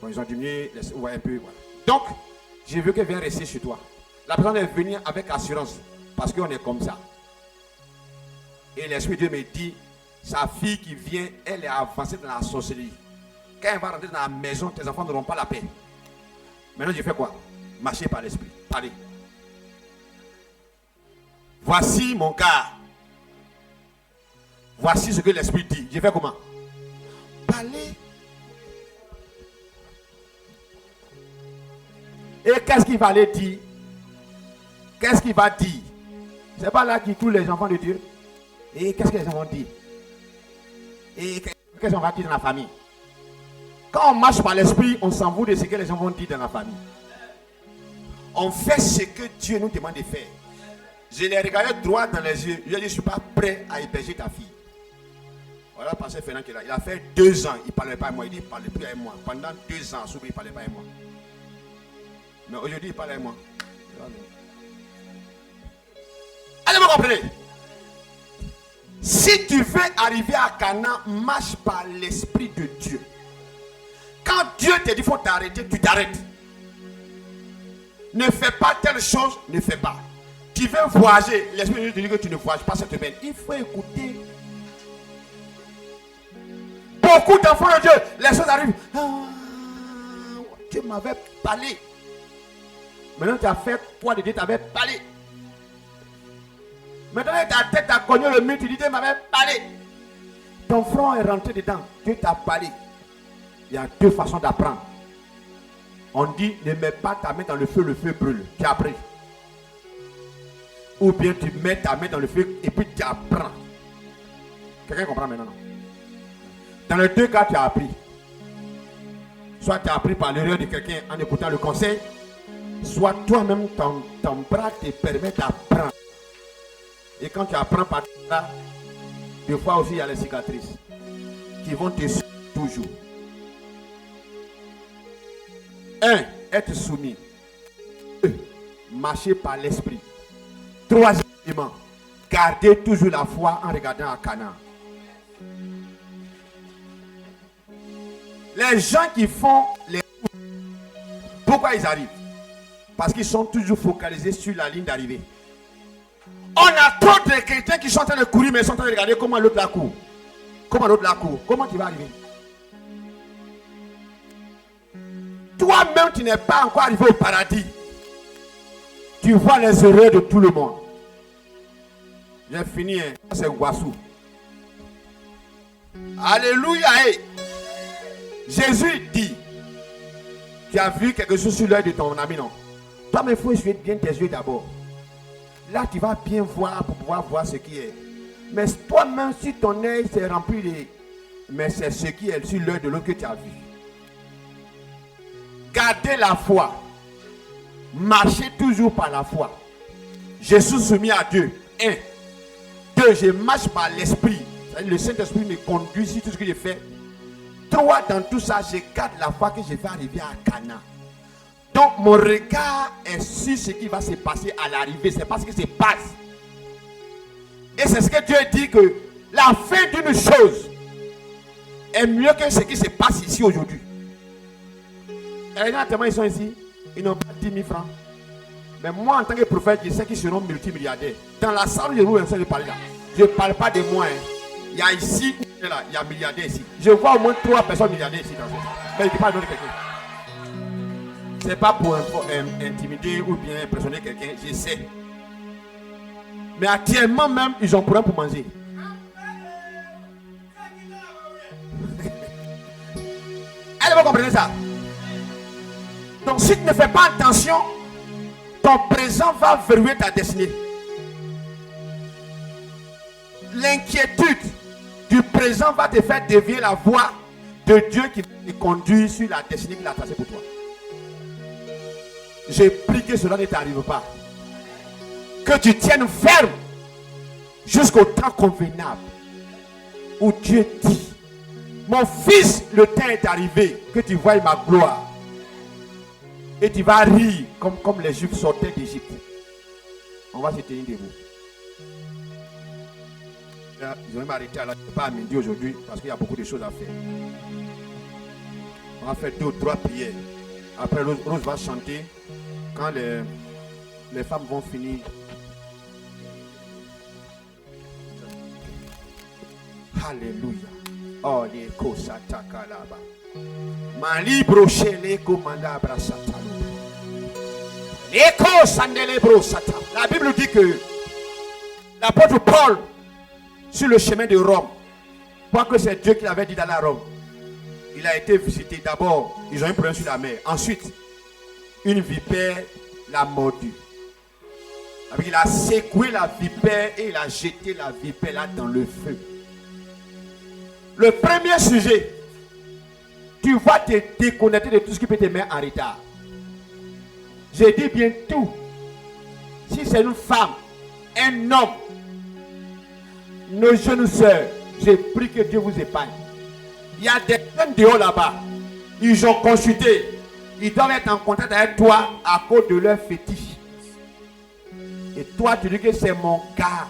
Bon, ils ont diminué, ouais, un peu, voilà. Donc, je veux qu'elle vienne rester chez toi. La personne est venue avec assurance, parce qu'on est comme ça. Et l'Esprit de Dieu me dit, sa fille qui vient, elle est avancée dans la sorcellerie. Quand elle va rentrer dans la maison, tes enfants n'auront pas la paix. Maintenant, je fais quoi? Marcher par l'Esprit. Parlez. Voici mon gars. Voici ce que l'Esprit dit. Je fais comment? Parlez. Et qu'est-ce qu'il va aller dire? Qu'est-ce qu'il va dire? C'est pas là qu'il tous les enfants de Dieu. Et qu'est-ce qu'ils vont dire? Et qu'est-ce qu'on va dire dans la famille? Quand on marche par l'Esprit, on s'en fout de ce que les gens vont dire dans la famille. On fait ce que Dieu nous demande de faire. Je l'ai regardé droit dans les yeux. Je lui ai dit, je ne suis pas prêt à héberger ta fille. Voilà, pasteur Fernand qui est là. Il a fait 2 ans, il ne parlait pas avec moi. Il dit, il ne parlait plus avec moi. Pendant 2 ans, il ne parlait pas avec moi. Mais aujourd'hui, il parle avec moi. Allez, vous comprenez? Si tu veux arriver à Canaan, marche par l'Esprit de Dieu. Quand Dieu te dit qu'il faut t'arrêter, tu t'arrêtes. Ne fais pas telle chose, ne fais pas. Tu veux voyager, l'Esprit de Dieu te dit que tu ne voyages pas cette semaine. Il faut écouter. Beaucoup d'enfants de Dieu, les choses arrivent. Dieu m'avait parlé. Maintenant tu as fait toi de Dieu t'avais parlé. Maintenant ta tête a cogné le mur, tu dis Dieu m'avait parlé. Ton front est rentré dedans, Dieu t'a parlé. Il y a 2 façons d'apprendre. On dit ne mets pas ta main dans le feu brûle. Tu as appris. Ou bien tu mets ta main dans le feu et puis tu apprends. Quelqu'un comprend maintenant? Non? Dans les 2 cas, tu as appris. Soit tu as appris par l'erreur de quelqu'un en écoutant le conseil, soit toi-même, ton bras te permet d'apprendre. Et quand tu apprends par là, des fois aussi il y a les cicatrices qui vont te suivre toujours. 1. Être soumis. 2. Marcher par l'esprit. 3èmement, garder toujours la foi en regardant à Canaan. Les gens qui font les coups, pourquoi ils arrivent? Parce qu'ils sont toujours focalisés sur la ligne d'arrivée. On a trop de chrétiens qui sont en train de courir, mais ils sont en train de regarder comment l'autre la court. Comment l'autre la court. Comment tu vas arriver? Toi-même, tu n'es pas encore arrivé au paradis. Tu vois les erreurs de tout le monde. J'ai fini, hein. C'est Guassou. Alléluia. Hey. Jésus dit, tu as vu quelque chose sur l'œil de ton ami, non? Toi, mais il faut essuyer bien tes yeux d'abord. Là, tu vas bien voir pour pouvoir voir ce qui est. Mais toi-même, si ton œil s'est rempli de... Mais c'est ce qui est sur l'œil de l'autre que tu as vu. Gardez la foi. Marchez toujours par la foi. Je suis soumis à Dieu. 1. 2. Je marche par l'Esprit. Le Saint-Esprit me conduit sur tout ce que je fais. 3. Dans tout ça, je garde la foi que je vais arriver à Canaan. Donc mon regard est sur ce qui va se passer à l'arrivée. C'est pas ce qui se passe. Et c'est ce que Dieu dit, que la fin d'une chose est mieux que ce qui se passe ici aujourd'hui. Et les gens tellement ils sont ici, ils n'ont pas 10 000 francs. Mais moi en tant que prophète, je sais qu'ils seront multimilliardaires. Dans la salle où je vous enseigne de parler là, je ne parle pas de moi. Hein. Il y a ici, là, il y a milliardaires ici. Je vois au moins 3 personnes milliardaires ici dans ce. Mais je ne parle pas de quelqu'un. Ce n'est pas pour intimider ou bien impressionner quelqu'un, je sais. Mais actuellement même, ils ont pour rien pour manger. Allez, vous comprenez ça? Donc si tu ne fais pas attention, ton présent va verrouiller ta destinée. L'inquiétude du présent va te faire dévier la voie de Dieu qui te conduit sur la destinée qu'il a tracée pour toi. J'ai prie que cela ne t'arrive pas. Que tu tiennes ferme jusqu'au temps convenable où Dieu dit: mon fils, le temps est arrivé que tu voies ma gloire. Et tu vas rire comme les Juifs sortaient d'Égypte. On va se tenir debout. Ils ont même arrêté à la pas à midi aujourd'hui parce qu'il y a beaucoup de choses à faire. On va faire 2 ou 3 prières. Après, Rose va chanter. Quand les femmes vont finir. Alléluia. Oh, les kosataka là-bas. Mali broché les commanda brasatalo. Les kosandele brosata. La Bible dit que l'apôtre Paul, sur le chemin de Rome, crois que c'est Dieu qui l'avait dit d'aller à Rome. Il a été visité. D'abord, ils ont eu un problème sur la mer. Ensuite, une vipère l'a mordu. Il a secoué la vipère et il a jeté la vipère là dans le feu. Le premier sujet, tu vas te déconnecter de tout ce qui peut te mettre en retard. J'ai dit bien tout. Si c'est une femme, un homme, nos jeunes sœurs, j'ai prie que Dieu vous épargne. Il y a des jeunes dehors là-bas. Ils ont consulté. Ils doivent être en contact avec toi à cause de leur fétiche. Et toi, tu dis que c'est mon gars.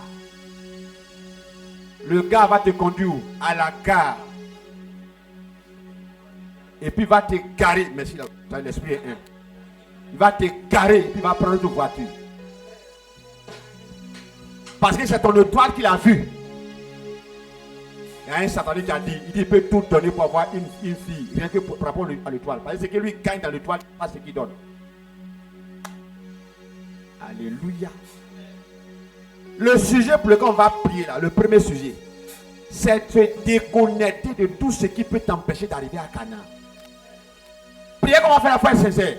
Le gars va te conduire à la gare. Et puis il va te garer. Merci, l'esprit est un. Il va te garer et puis il va prendre une voiture. Parce que c'est ton étoile qu'il a vu. Il y a un satané qui a dit, il peut tout donner pour avoir une fille, rien que par rapport à l'étoile. Parce que c'est que lui gagne dans l'étoile, pas ce qu'il donne. Alléluia. Le sujet pour lequel on va prier là, le premier sujet, c'est de te déconnecter de tout ce qui peut t'empêcher d'arriver à Canaan. Priez qu'on va faire la foi sincère.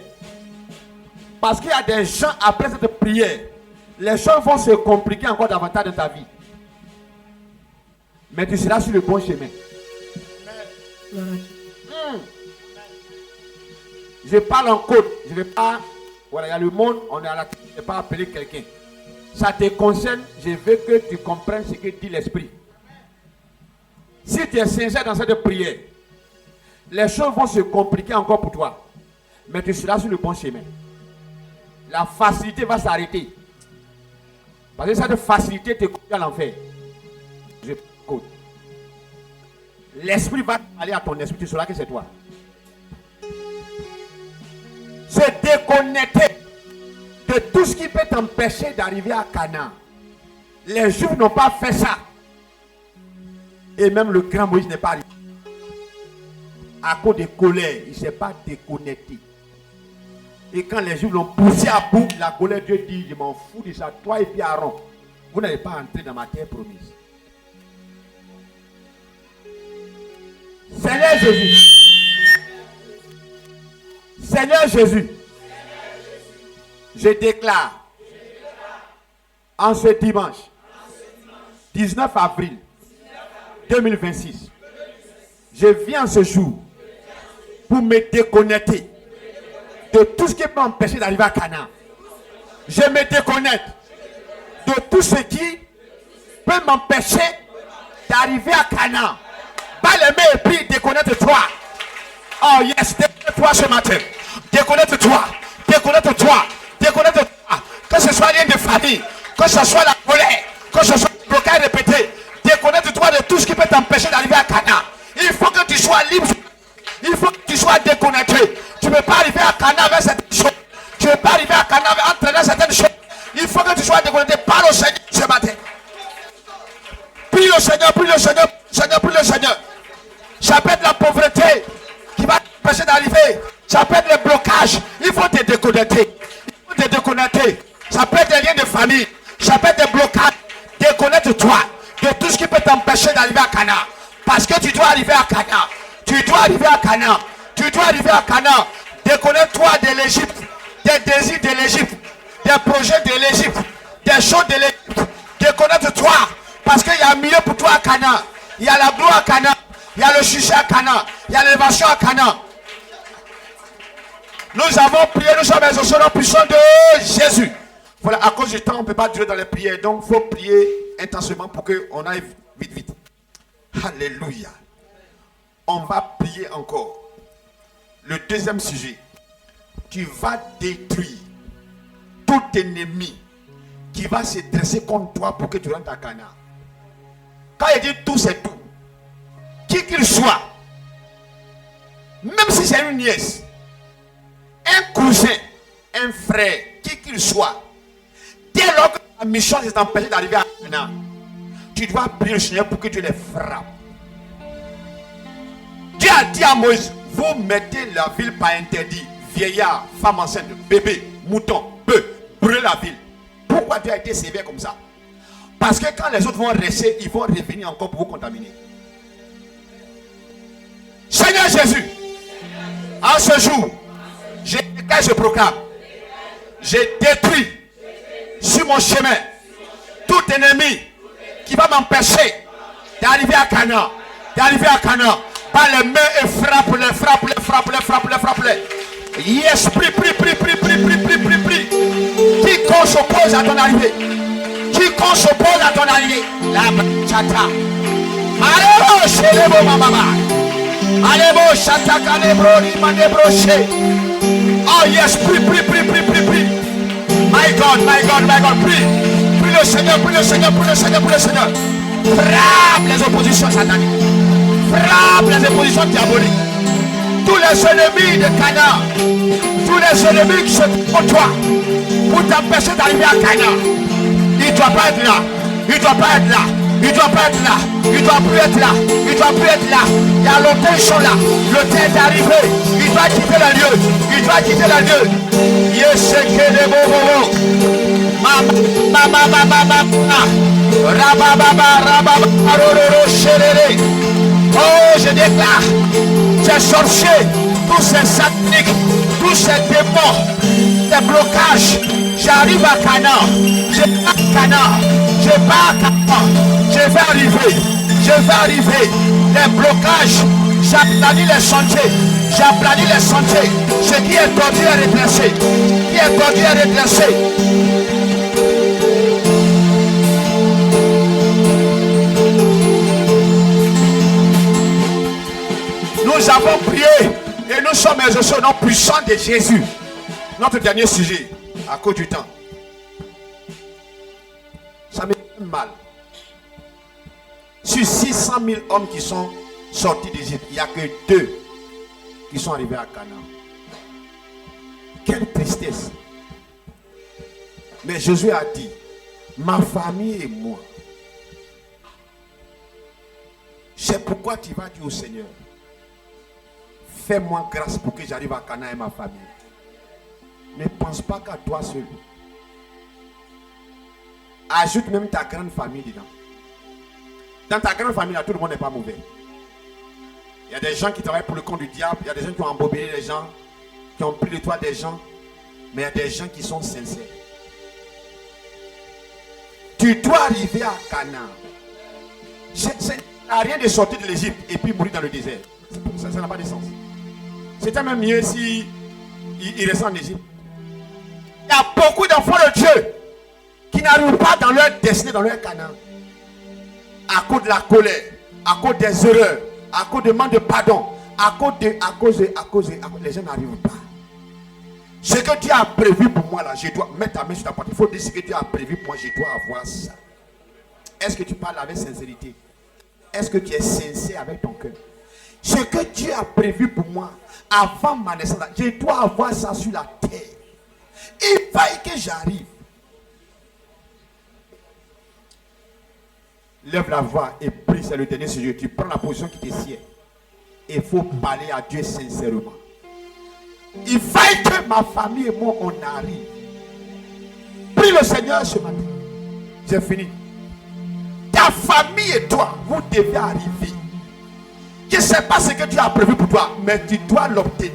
Parce qu'il y a des gens, après cette prière, les choses vont se compliquer encore davantage dans ta vie. Mais tu seras sur le bon chemin. Je parle en code. Je ne vais pas. Voilà, il y a le monde, on est à la tête. Je ne vais pas appeler quelqu'un. Ça te concerne, je veux que tu comprennes ce que dit l'esprit. Si tu es sincère dans cette prière, les choses vont se compliquer encore pour toi. Mais tu seras sur le bon chemin. La facilité va s'arrêter. Parce que cette facilité te conduit à l'enfer. Je code. L'esprit va aller à ton esprit, tu sauras que c'est toi. Se déconnecter de tout ce qui peut t'empêcher d'arriver à Canaan. Les Juifs n'ont pas fait ça. Et même le grand Moïse n'est pas arrivé. À cause de colère, il ne s'est pas déconnecté. Et quand les Juifs l'ont poussé à bout, la colère, Dieu dit, je m'en fous de ça, toi et puis Aaron, vous n'allez pas entrer dans ma terre promise. Seigneur Jésus, Seigneur Jésus, je déclare en ce dimanche 19 avril 2026, je viens ce jour pour me déconnecter de tout ce qui peut m'empêcher d'arriver à Canaan. Je me déconnecte de tout ce qui peut m'empêcher d'arriver à Canaan. Pas les mains et puis déconnecte-toi. Oh yes, déconnecte-toi ce matin. Déconnecte-toi. Déconnecte-toi. Déconnecte-toi. Que ce soit lien de famille, que ce soit la colère, que ce soit le blocage répété. Déconnecte-toi de tout ce qui peut t'empêcher d'arriver à Canaan. Il faut que tu sois libre. Il faut que tu sois déconnecté. Tu ne peux pas arriver à Canaan avec certaines choses. Tu ne peux pas arriver à Canaan avec entraîner certaines choses. Il faut que tu sois déconnecté. Parle au Seigneur ce matin. Prie le Seigneur, prie le Seigneur, Seigneur, prie le Seigneur. Ça peut être la pauvreté qui va t'empêcher d'arriver. Ça peut être les blocages. Il faut te déconnecter. Il faut te déconnecter. Ça peut être des liens de famille. Ça peut être des blocages. Déconnecte-toi de tout ce qui peut t'empêcher d'arriver à Canaan. Parce que tu dois arriver à Canaan. Tu dois arriver à Canaan. Tu dois arriver à Canaan. Déconnecte-toi de l'Égypte. Des désirs de l'Égypte. Des projets de l'Égypte. Des choses de l'Égypte. Déconnecte-toi. Parce qu'il y a mieux pour toi à Canaan. Il y a la gloire à Canaan. Il y a le succès à Canaan. Il y a l'élévation à Canaan. Nous avons prié, nous sommes exaucés au nom puissant de Jésus. Voilà, à cause du temps, on ne peut pas durer dans les prières. Donc, il faut prier intensément pour qu'on aille vite, vite. Alléluia. On va prier encore. Le deuxième sujet. Tu vas détruire tout ennemi qui va se dresser contre toi pour que tu rentres à Canaan. Quand il dit tout, c'est tout. Qui qu'il soit, même si c'est une nièce, un cousin, un frère, qui qu'il soit, dès lors que la mission s'est empêchée d'arriver à Canaan, tu dois prier le Seigneur pour que tu les frappes. Dieu a dit à Moïse, vous mettez la ville par interdit, vieillard, femme enceinte, bébé, mouton, bœuf, brûlez la ville. Pourquoi Dieu a été sévère comme ça? Parce que quand les autres vont rester, ils vont revenir encore pour vous contaminer. Seigneur Jésus, en ce jour, je proclame, j'ai détruit sur mon chemin tout ennemi qui va m'empêcher d'arriver à Canaan. Par les mains et frappe-les. Yes, prie. Quiconque s'oppose à ton arrivée. La chata. Allez, chez les beaux mamama. Allez, chata, oh yes, prie. My God, prie le Seigneur. Frappe les oppositions sataniques. Frappe les oppositions diaboliques. Tous les ennemis de Canaan, tous les ennemis qui se trouvent pour toi, pour t'empêcher d'arriver à Canaan, il ne doit pas être là. Il doit plus être là. Il y a longtemps ils sont là. Le temps est arrivé. Il doit quitter le lieu. Yes, c'est que les bobos. Oh, je déclare, ces sorciers, tous ces sataniques, tous ces démons, des blocages, j'arrive à Canaan, je vais arriver, les blocages, j'aplanis les sentiers, ce qui est tordu est redressé, Nous avons prié et nous sommes exaucés au nom puissant de Jésus. Notre dernier sujet, à cause du temps. Ça me fait mal. Sur 600 000 hommes qui sont sortis d'Égypte, il n'y a que 2 qui sont arrivés à Canaan. Quelle tristesse. Mais Josué a dit, ma famille et moi. C'est pourquoi tu vas dire au Seigneur, fais-moi grâce pour que j'arrive à Canaan et ma famille. Ne pense pas qu'à toi seul. Ajoute même ta grande famille dedans. Dans ta grande famille, là, tout le monde n'est pas mauvais. Il y a des gens qui travaillent pour le compte du diable. Il y a des gens qui ont embobé les gens, qui ont pris le toit des gens. Mais il y a des gens qui sont sincères. Tu dois arriver à Canaan. Ça n'a rien de sortir de l'Égypte et puis mourir dans le désert. Ça n'a pas de sens. C'était même mieux si il restent en Égypte. Il y a beaucoup d'enfants de Dieu qui n'arrivent pas dans leur destinée, dans leur Canaan. À cause de la colère, à cause des erreurs, à cause de manque de pardon, à cause, les gens n'arrivent pas. Ce que Dieu a prévu pour moi là, je dois mettre ta main sur ta porte. Il faut dire ce que Dieu a prévu pour moi, je dois avoir ça. Est-ce que tu parles avec sincérité? Est-ce que tu es sincère avec ton cœur? Ce que Dieu a prévu pour moi avant ma naissance, je dois avoir ça sur la terre. Il faille que j'arrive. Lève la voix et prie, c'est le dernier sujet. Tu prends la position qui te sied. Il faut parler à Dieu sincèrement. Il faille que ma famille et moi on arrive. Prie le Seigneur ce matin. J'ai fini. Ta famille et toi, vous devez arriver. Je ne sais pas ce que Dieu a prévu pour toi, mais tu dois l'obtenir.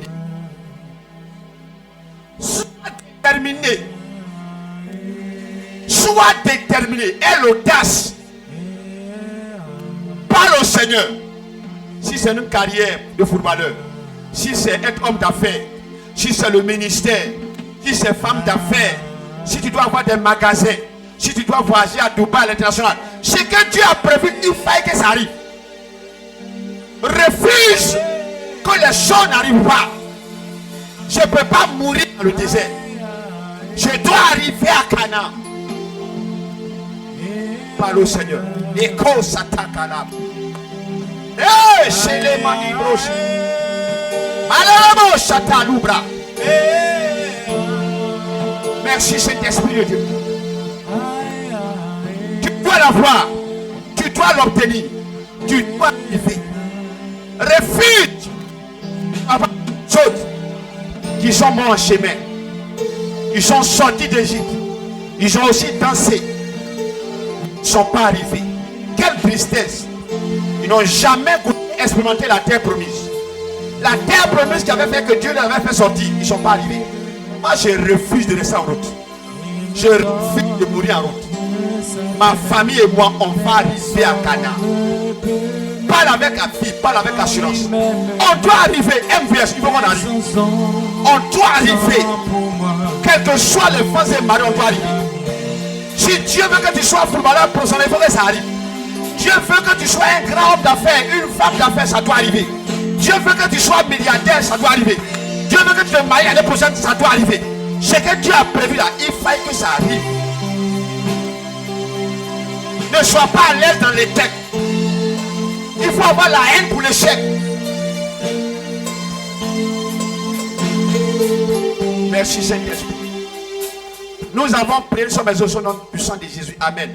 Sois déterminé. Sois déterminé. Aie l'audace. Parle au Seigneur. Si c'est une carrière de footballeur, si c'est être homme d'affaires, si c'est le ministère, si c'est femme d'affaires, si tu dois avoir des magasins, si tu dois voyager à Dubaï à l'international, ce que Dieu a prévu, il faut que ça arrive. Refuse que les choses n'arrivent pas. Je ne peux pas mourir dans le désert. Je dois arriver à Canaan. parle au Seigneur. Écho s'attaque à l'âme. Eh, chez les manibroches. Malamo Chataloubre. Merci Saint-Esprit de Dieu. Tu dois l'avoir. Tu dois l'obtenir. Tu dois vivre. Refuse. Avant choses qui sont morts en chemin. Ils sont sortis d'Égypte. Ils ont aussi dansé. Ils ne sont pas arrivés. Quelle tristesse. Ils n'ont jamais expérimenté la terre promise. La terre promise qui avait fait que Dieu les avait fait sortir. Ils ne sont pas arrivés. Moi, je refuse de rester en route. Je refuse de mourir en route. Ma famille et moi, on va arriver à Canaan. Parle avec appui, parle avec assurance. On doit arriver, MVS, il faut qu'on arrive. On doit arriver. Quel que soit le faux et mari, on doit arriver. Si Dieu veut que tu sois footballeur professionnel, il faut que ça arrive. Dieu veut que tu sois un grand homme d'affaires, une femme d'affaires, ça doit arriver. Dieu veut que tu sois milliardaire, ça doit arriver. Dieu veut que tu te maries l'année prochaine, ça doit arriver. Ce que Dieu a prévu là, il faut que ça arrive. Ne sois pas à l'aise dans les textes. Il faut avoir la haine pour l'échec. Merci Saint-Esprit. Nous avons prié sur mes os au nom puissant de Jésus. Amen.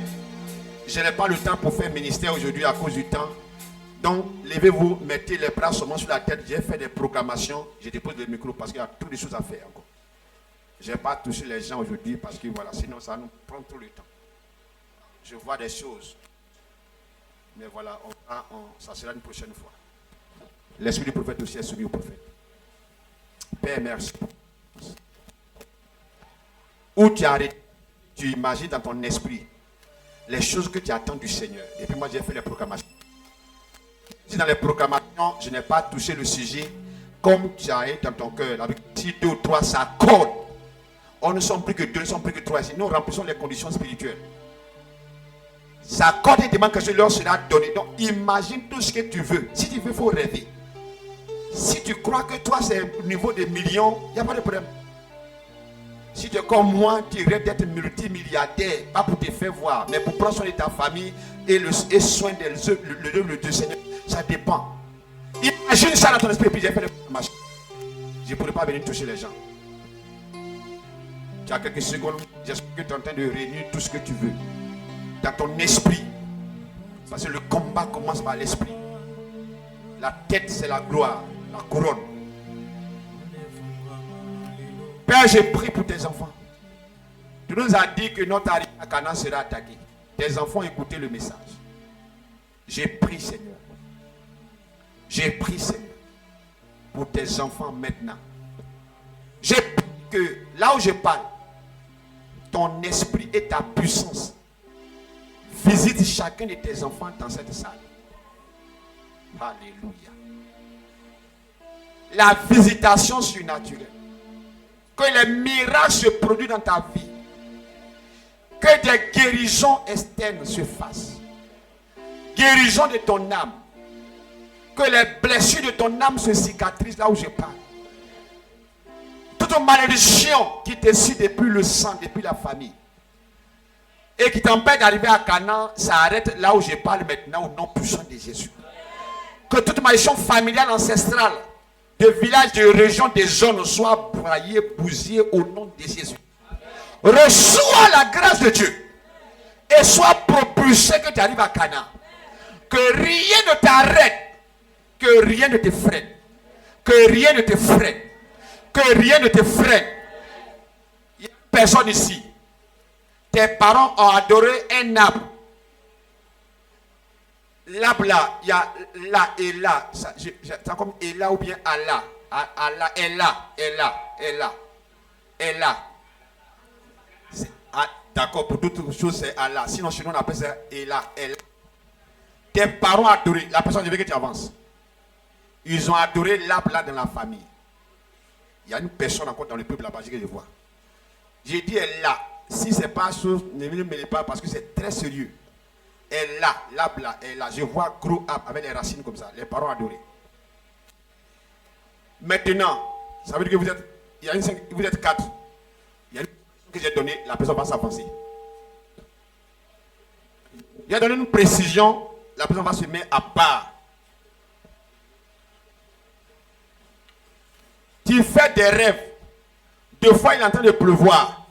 Je n'ai pas le temps pour faire ministère aujourd'hui à cause du temps. Donc, levez-vous, mettez les bras seulement sur la tête. J'ai fait des proclamations. Je dépose le micro parce qu'il y a toutes les choses à faire encore. Je n'ai pas touché les gens aujourd'hui parce que voilà, sinon ça nous prend tout le temps. Je vois des choses. Mais voilà, ça sera une prochaine fois. L'esprit du prophète aussi est soumis au prophète. Père, merci. Où tu arrêtes, tu imagines dans ton esprit les choses que tu attends du Seigneur. Et puis moi, j'ai fait les proclamations. Si dans les proclamations, je n'ai pas touché le sujet, comme tu as dans ton cœur, avec si 2 ou 3 s'accordent, on ne sont plus que 2, nous ne sommes plus que 3. Nous remplissons les conditions spirituelles. S'accorde et demande que ce leur sera donné. Donc imagine tout ce que tu veux. Si tu veux, il faut rêver. Si tu crois que toi c'est au niveau des millions, il n'y a pas de problème. Si tu es comme moi, tu rêves d'être multimilliardaire, pas pour te faire voir, mais pour prendre soin de ta famille et soin le Dieu Seigneur, ça dépend. Imagine ça dans ton esprit, puis j'ai fait le marché. Je ne pourrais pas venir toucher les gens. Tu as quelques secondes, j'espère que tu es en train de réunir tout ce que tu veux dans ton esprit. Parce que le combat commence par l'esprit. La tête, c'est la gloire, la couronne. Père, je prie pour tes enfants. Tu nous as dit que notre arrivée à Canaan sera attaquée. Tes enfants, écoutez le message. J'ai pris, Seigneur. J'ai pris, Seigneur, pour tes enfants maintenant. J'ai pris que là où je parle, ton esprit et ta puissance visite chacun de tes enfants dans cette salle. Alléluia. La visitation surnaturelle. Que les miracles se produisent dans ta vie. Que des guérisons externes se fassent. Guérison de ton âme. Que les blessures de ton âme se cicatrisent là où je parle. Toute malédiction qui te suit depuis le sang, depuis la famille. Et qui t'empêche d'arriver à Canaan, ça arrête là où je parle maintenant au nom puissant de Jésus. Que toute malédiction familiale, ancestrale, de villages, de régions, de zones soit broyée, bousillée au nom de Jésus. Reçois la grâce de Dieu et sois propulsé que tu arrives à Canaan. Que rien ne t'arrête, que rien ne te freine, que rien ne te freine, que rien ne te freine. Il n'y a personne ici. Tes parents ont adoré un arbre. L'arbre là, il y a là et là. C'est comme et là ou bien Allah. Allah est là, est là, est là, est là. D'accord, pour toutes choses c'est Allah. Sinon, chez nous on appelle ça et là, est là. Tes parents ont adoré. La personne veut que tu avances. Ils ont adoré l'arbre là dans la famille. Il y a une personne encore dans le peuple là-bas que je vois. J'ai dit elle là. Si ce n'est pas chose, ne me mêlez pas parce que c'est très sérieux. Elle là, l'arbre là, elle là. Je vois gros arbre avec les racines comme ça. Les parents adorés. Maintenant, ça veut dire que vous êtes, vous êtes 4. Il y a une que j'ai donnée, la personne va s'avancer. Il a donné une précision. La personne va se mettre à part. Tu fais des rêves. Deux fois, il est en train de pleuvoir.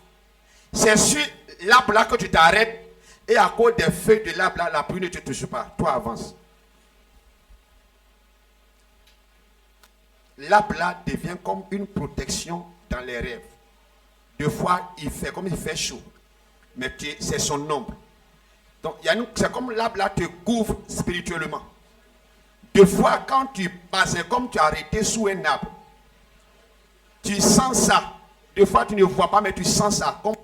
C'est sur l'arbre là que tu t'arrêtes. Et à cause des feuilles de l'arbre là, la pluie ne te touche pas. Toi, avance. L'arbre là devient comme une protection dans les rêves. Deux fois, il fait comme il fait chaud. Mais c'est son ombre. Donc, c'est comme l'arbre là te couvre spirituellement. Deux fois, quand tu passes, c'est comme tu as arrêté sous un arbre. Tu sens ça. Deux fois, tu ne vois pas, mais tu sens ça. Comme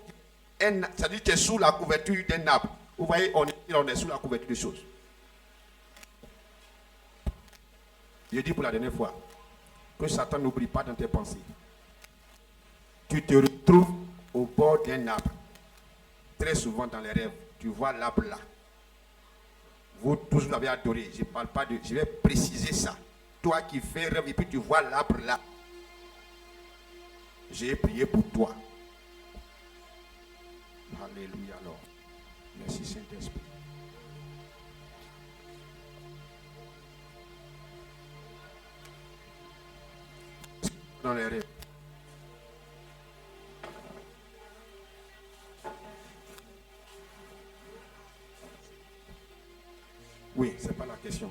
c'est-à-dire que tu es sous la couverture d'un arbre. Vous voyez, on est sous la couverture de choses. Je dis pour la dernière fois que Satan n'oublie pas dans tes pensées. Tu te retrouves au bord d'un arbre. Très souvent dans les rêves, tu vois l'arbre là. Vous tous l'avez adoré. Je ne parle pas de. Je vais préciser ça. Toi qui fais rêve et puis tu vois l'arbre là. J'ai prié pour toi. Alléluia alors. Merci Saint-Esprit. Dans les rêves. Oui, c'est pas la question.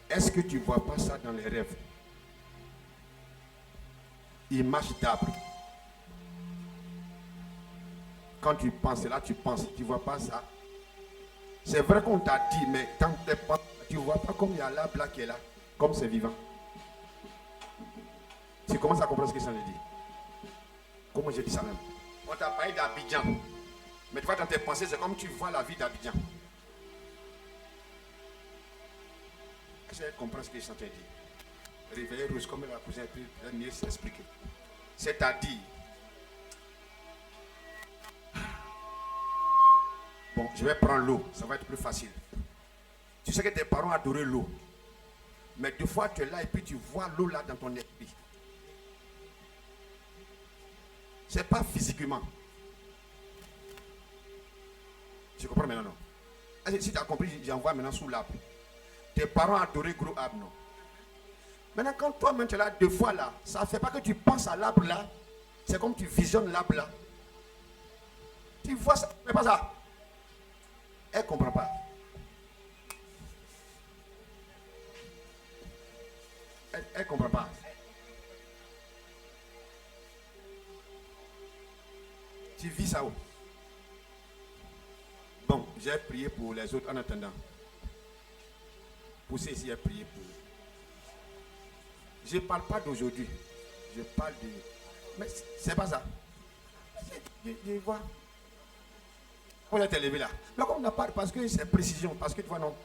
Est-ce que tu ne vois pas ça dans les rêves? Image d'arbre. Quand tu penses, là tu penses, tu ne vois pas ça. C'est vrai qu'on t'a dit, mais tant que tu ne vois pas comme il y a l'arbre là qui est là, comme c'est vivant. Tu commences à comprendre ce que ça veut dire. Comment j'ai dit ça même? On t'a parlé d'Abidjan. Mais tu vois dans tes pensées, c'est comme tu vois la vie d'Abidjan. Est-ce que tu comprends ce que je suis en train de dire? Réveiller rouge comme la cousine peut mieux s'expliquer. C'est-à-dire, bon, je vais prendre l'eau, ça va être plus facile. Tu sais que tes parents adoraient l'eau. Mais deux fois tu es là et puis tu vois l'eau là dans ton esprit. C'est pas physiquement. Tu comprends maintenant, non? Si tu as compris, j'envoie maintenant sous l'arbre. Tes parents adoraient gros arbre, non? Maintenant, quand toi-même tu es là deux fois là, ça ne fait pas que tu penses à l'arbre là. C'est comme tu visionnes l'arbre là. Tu vois ça, mais pas ça. Elle ne comprend pas. Elle ne comprend pas. Tu vis ça où? Bon, j'ai prié pour les autres en attendant. Pour ceux ici, j'ai prié pour. Je ne parle pas d'aujourd'hui. Je parle de. Mais c'est pas ça. Je vois. On est levé là. Mais comme on n'a pas, parce que c'est précision, parce que tu vois, non.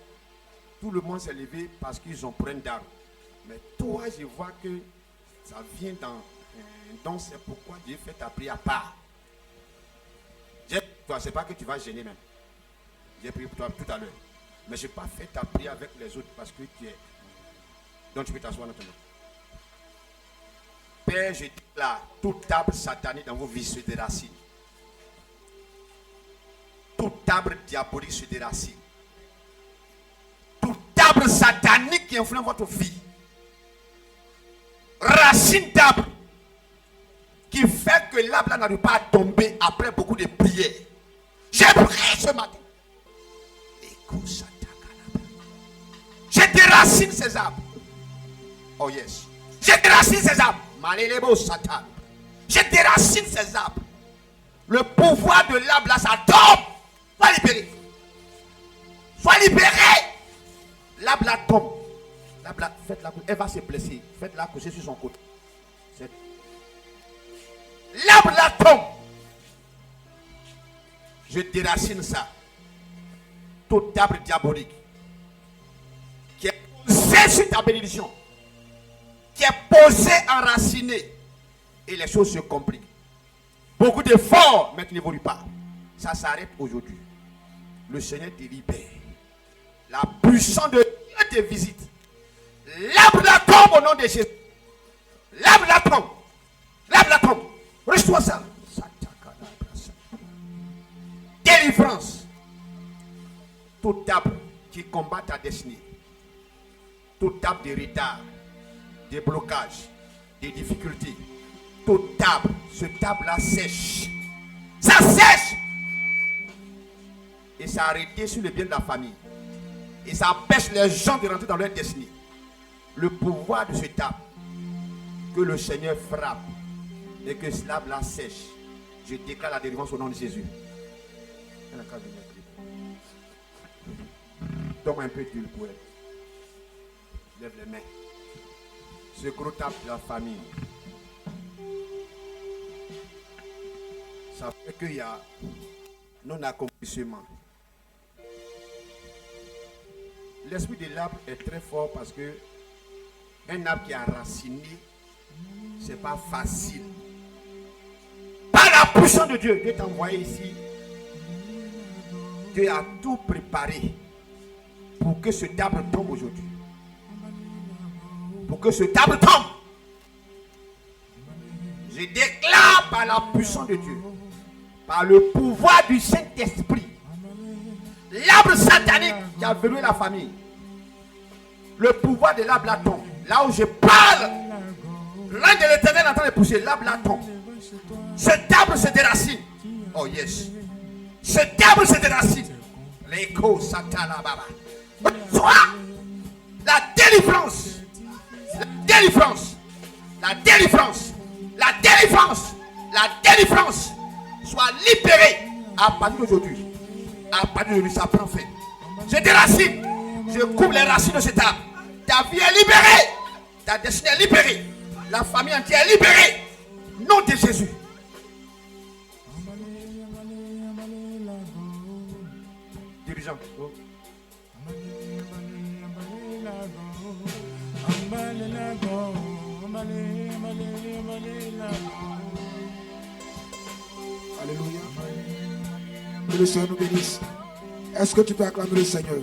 Tout le monde s'est levé parce qu'ils ont pris d'armes. Mais toi, je vois que ça vient dans. Donc c'est pourquoi Dieu fait ta prière à part. Toi, c'est pas que tu vas gêner même. J'ai prié pour toi tout à l'heure. Mais je n'ai pas fait ta prière avec les autres parce que tu es. Donc tu peux t'asseoir maintenant. Père, je dis là, toute arbre satanique dans vos vies se déracine. Tout arbre diabolique se déracine. Tout arbre satanique qui influence votre vie. Racine d'arbre qui fait que l'arbre n'arrive pas à tomber après beaucoup de prières. J'ai prié ce matin. Je déracine ces arbres. Oh yes. Je déracine ces arbres. Malélebo Satan. Je déracine ces arbres. Le pouvoir de l'arbre là, ça tombe. Sois libéré. Sois libéré. L'arbre là tombe. L'arbre là, faites-la. Elle va se blesser. Faites-la coucher sur son côté. L'arbre là tombe. Je déracine ça. Tout arbre diabolique qui est posé sur ta bénédiction, qui est posé, enraciné, et les choses se compliquent. Beaucoup d'efforts, mais tu n'évolues pas. Ça s'arrête aujourd'hui. Le Seigneur te libère. La puissance de Dieu te visite. L'arbre là tombe au nom de Jésus. L'arbre là tombe. L'arbre là tombe. Reçois ça. Délivrance. toute table qui combat ta destinée, toute table de retard, des blocages, des difficultés, toute table, ce table-là sèche. Ça sèche! Et ça a arrêté sur le bien de la famille. Et ça empêche les gens de rentrer dans leur destinée. Le pouvoir de ce table, que le Seigneur frappe et que ce table-là sèche. Je déclare la délivrance au nom de Jésus. Donne un peu d'huile pour elle. Lève les mains. Ce gros table de la famille. Ça fait qu'il y a non-accomplissement. L'esprit de l'arbre est très fort parce que un arbre qui est enraciné, c'est pas facile. Par la puissance de Dieu, Dieu t'a envoyé ici. Dieu a tout préparé pour que ce arbre tombe aujourd'hui. Pour que ce arbre tombe. Je déclare par la puissance de Dieu, par le pouvoir du Saint-Esprit, l'arbre satanique qui a verrouillé la famille, le pouvoir de l'arbre là tombe. Là où je parle, l'ange de l'Éternel est en train de pousser, l'arbre là tombe. Cet arbre se déracine. Oh yes. Cet arbre se déracine. L'écho satana baba. Soit la délivrance. La délivrance. La délivrance. La délivrance. La délivrance. Soit libérée à partir d'aujourd'hui. À partir d'aujourd'hui, ça prend fin. Je déracine. Je coupe les racines de cet arbre. Ta vie est libérée. Ta destinée est libérée. La famille entière est libérée. Nom de Jésus. Dirigeant. Oh. Alléluia. Que le Seigneur nous bénisse. Est-ce que tu peux acclamer le Seigneur?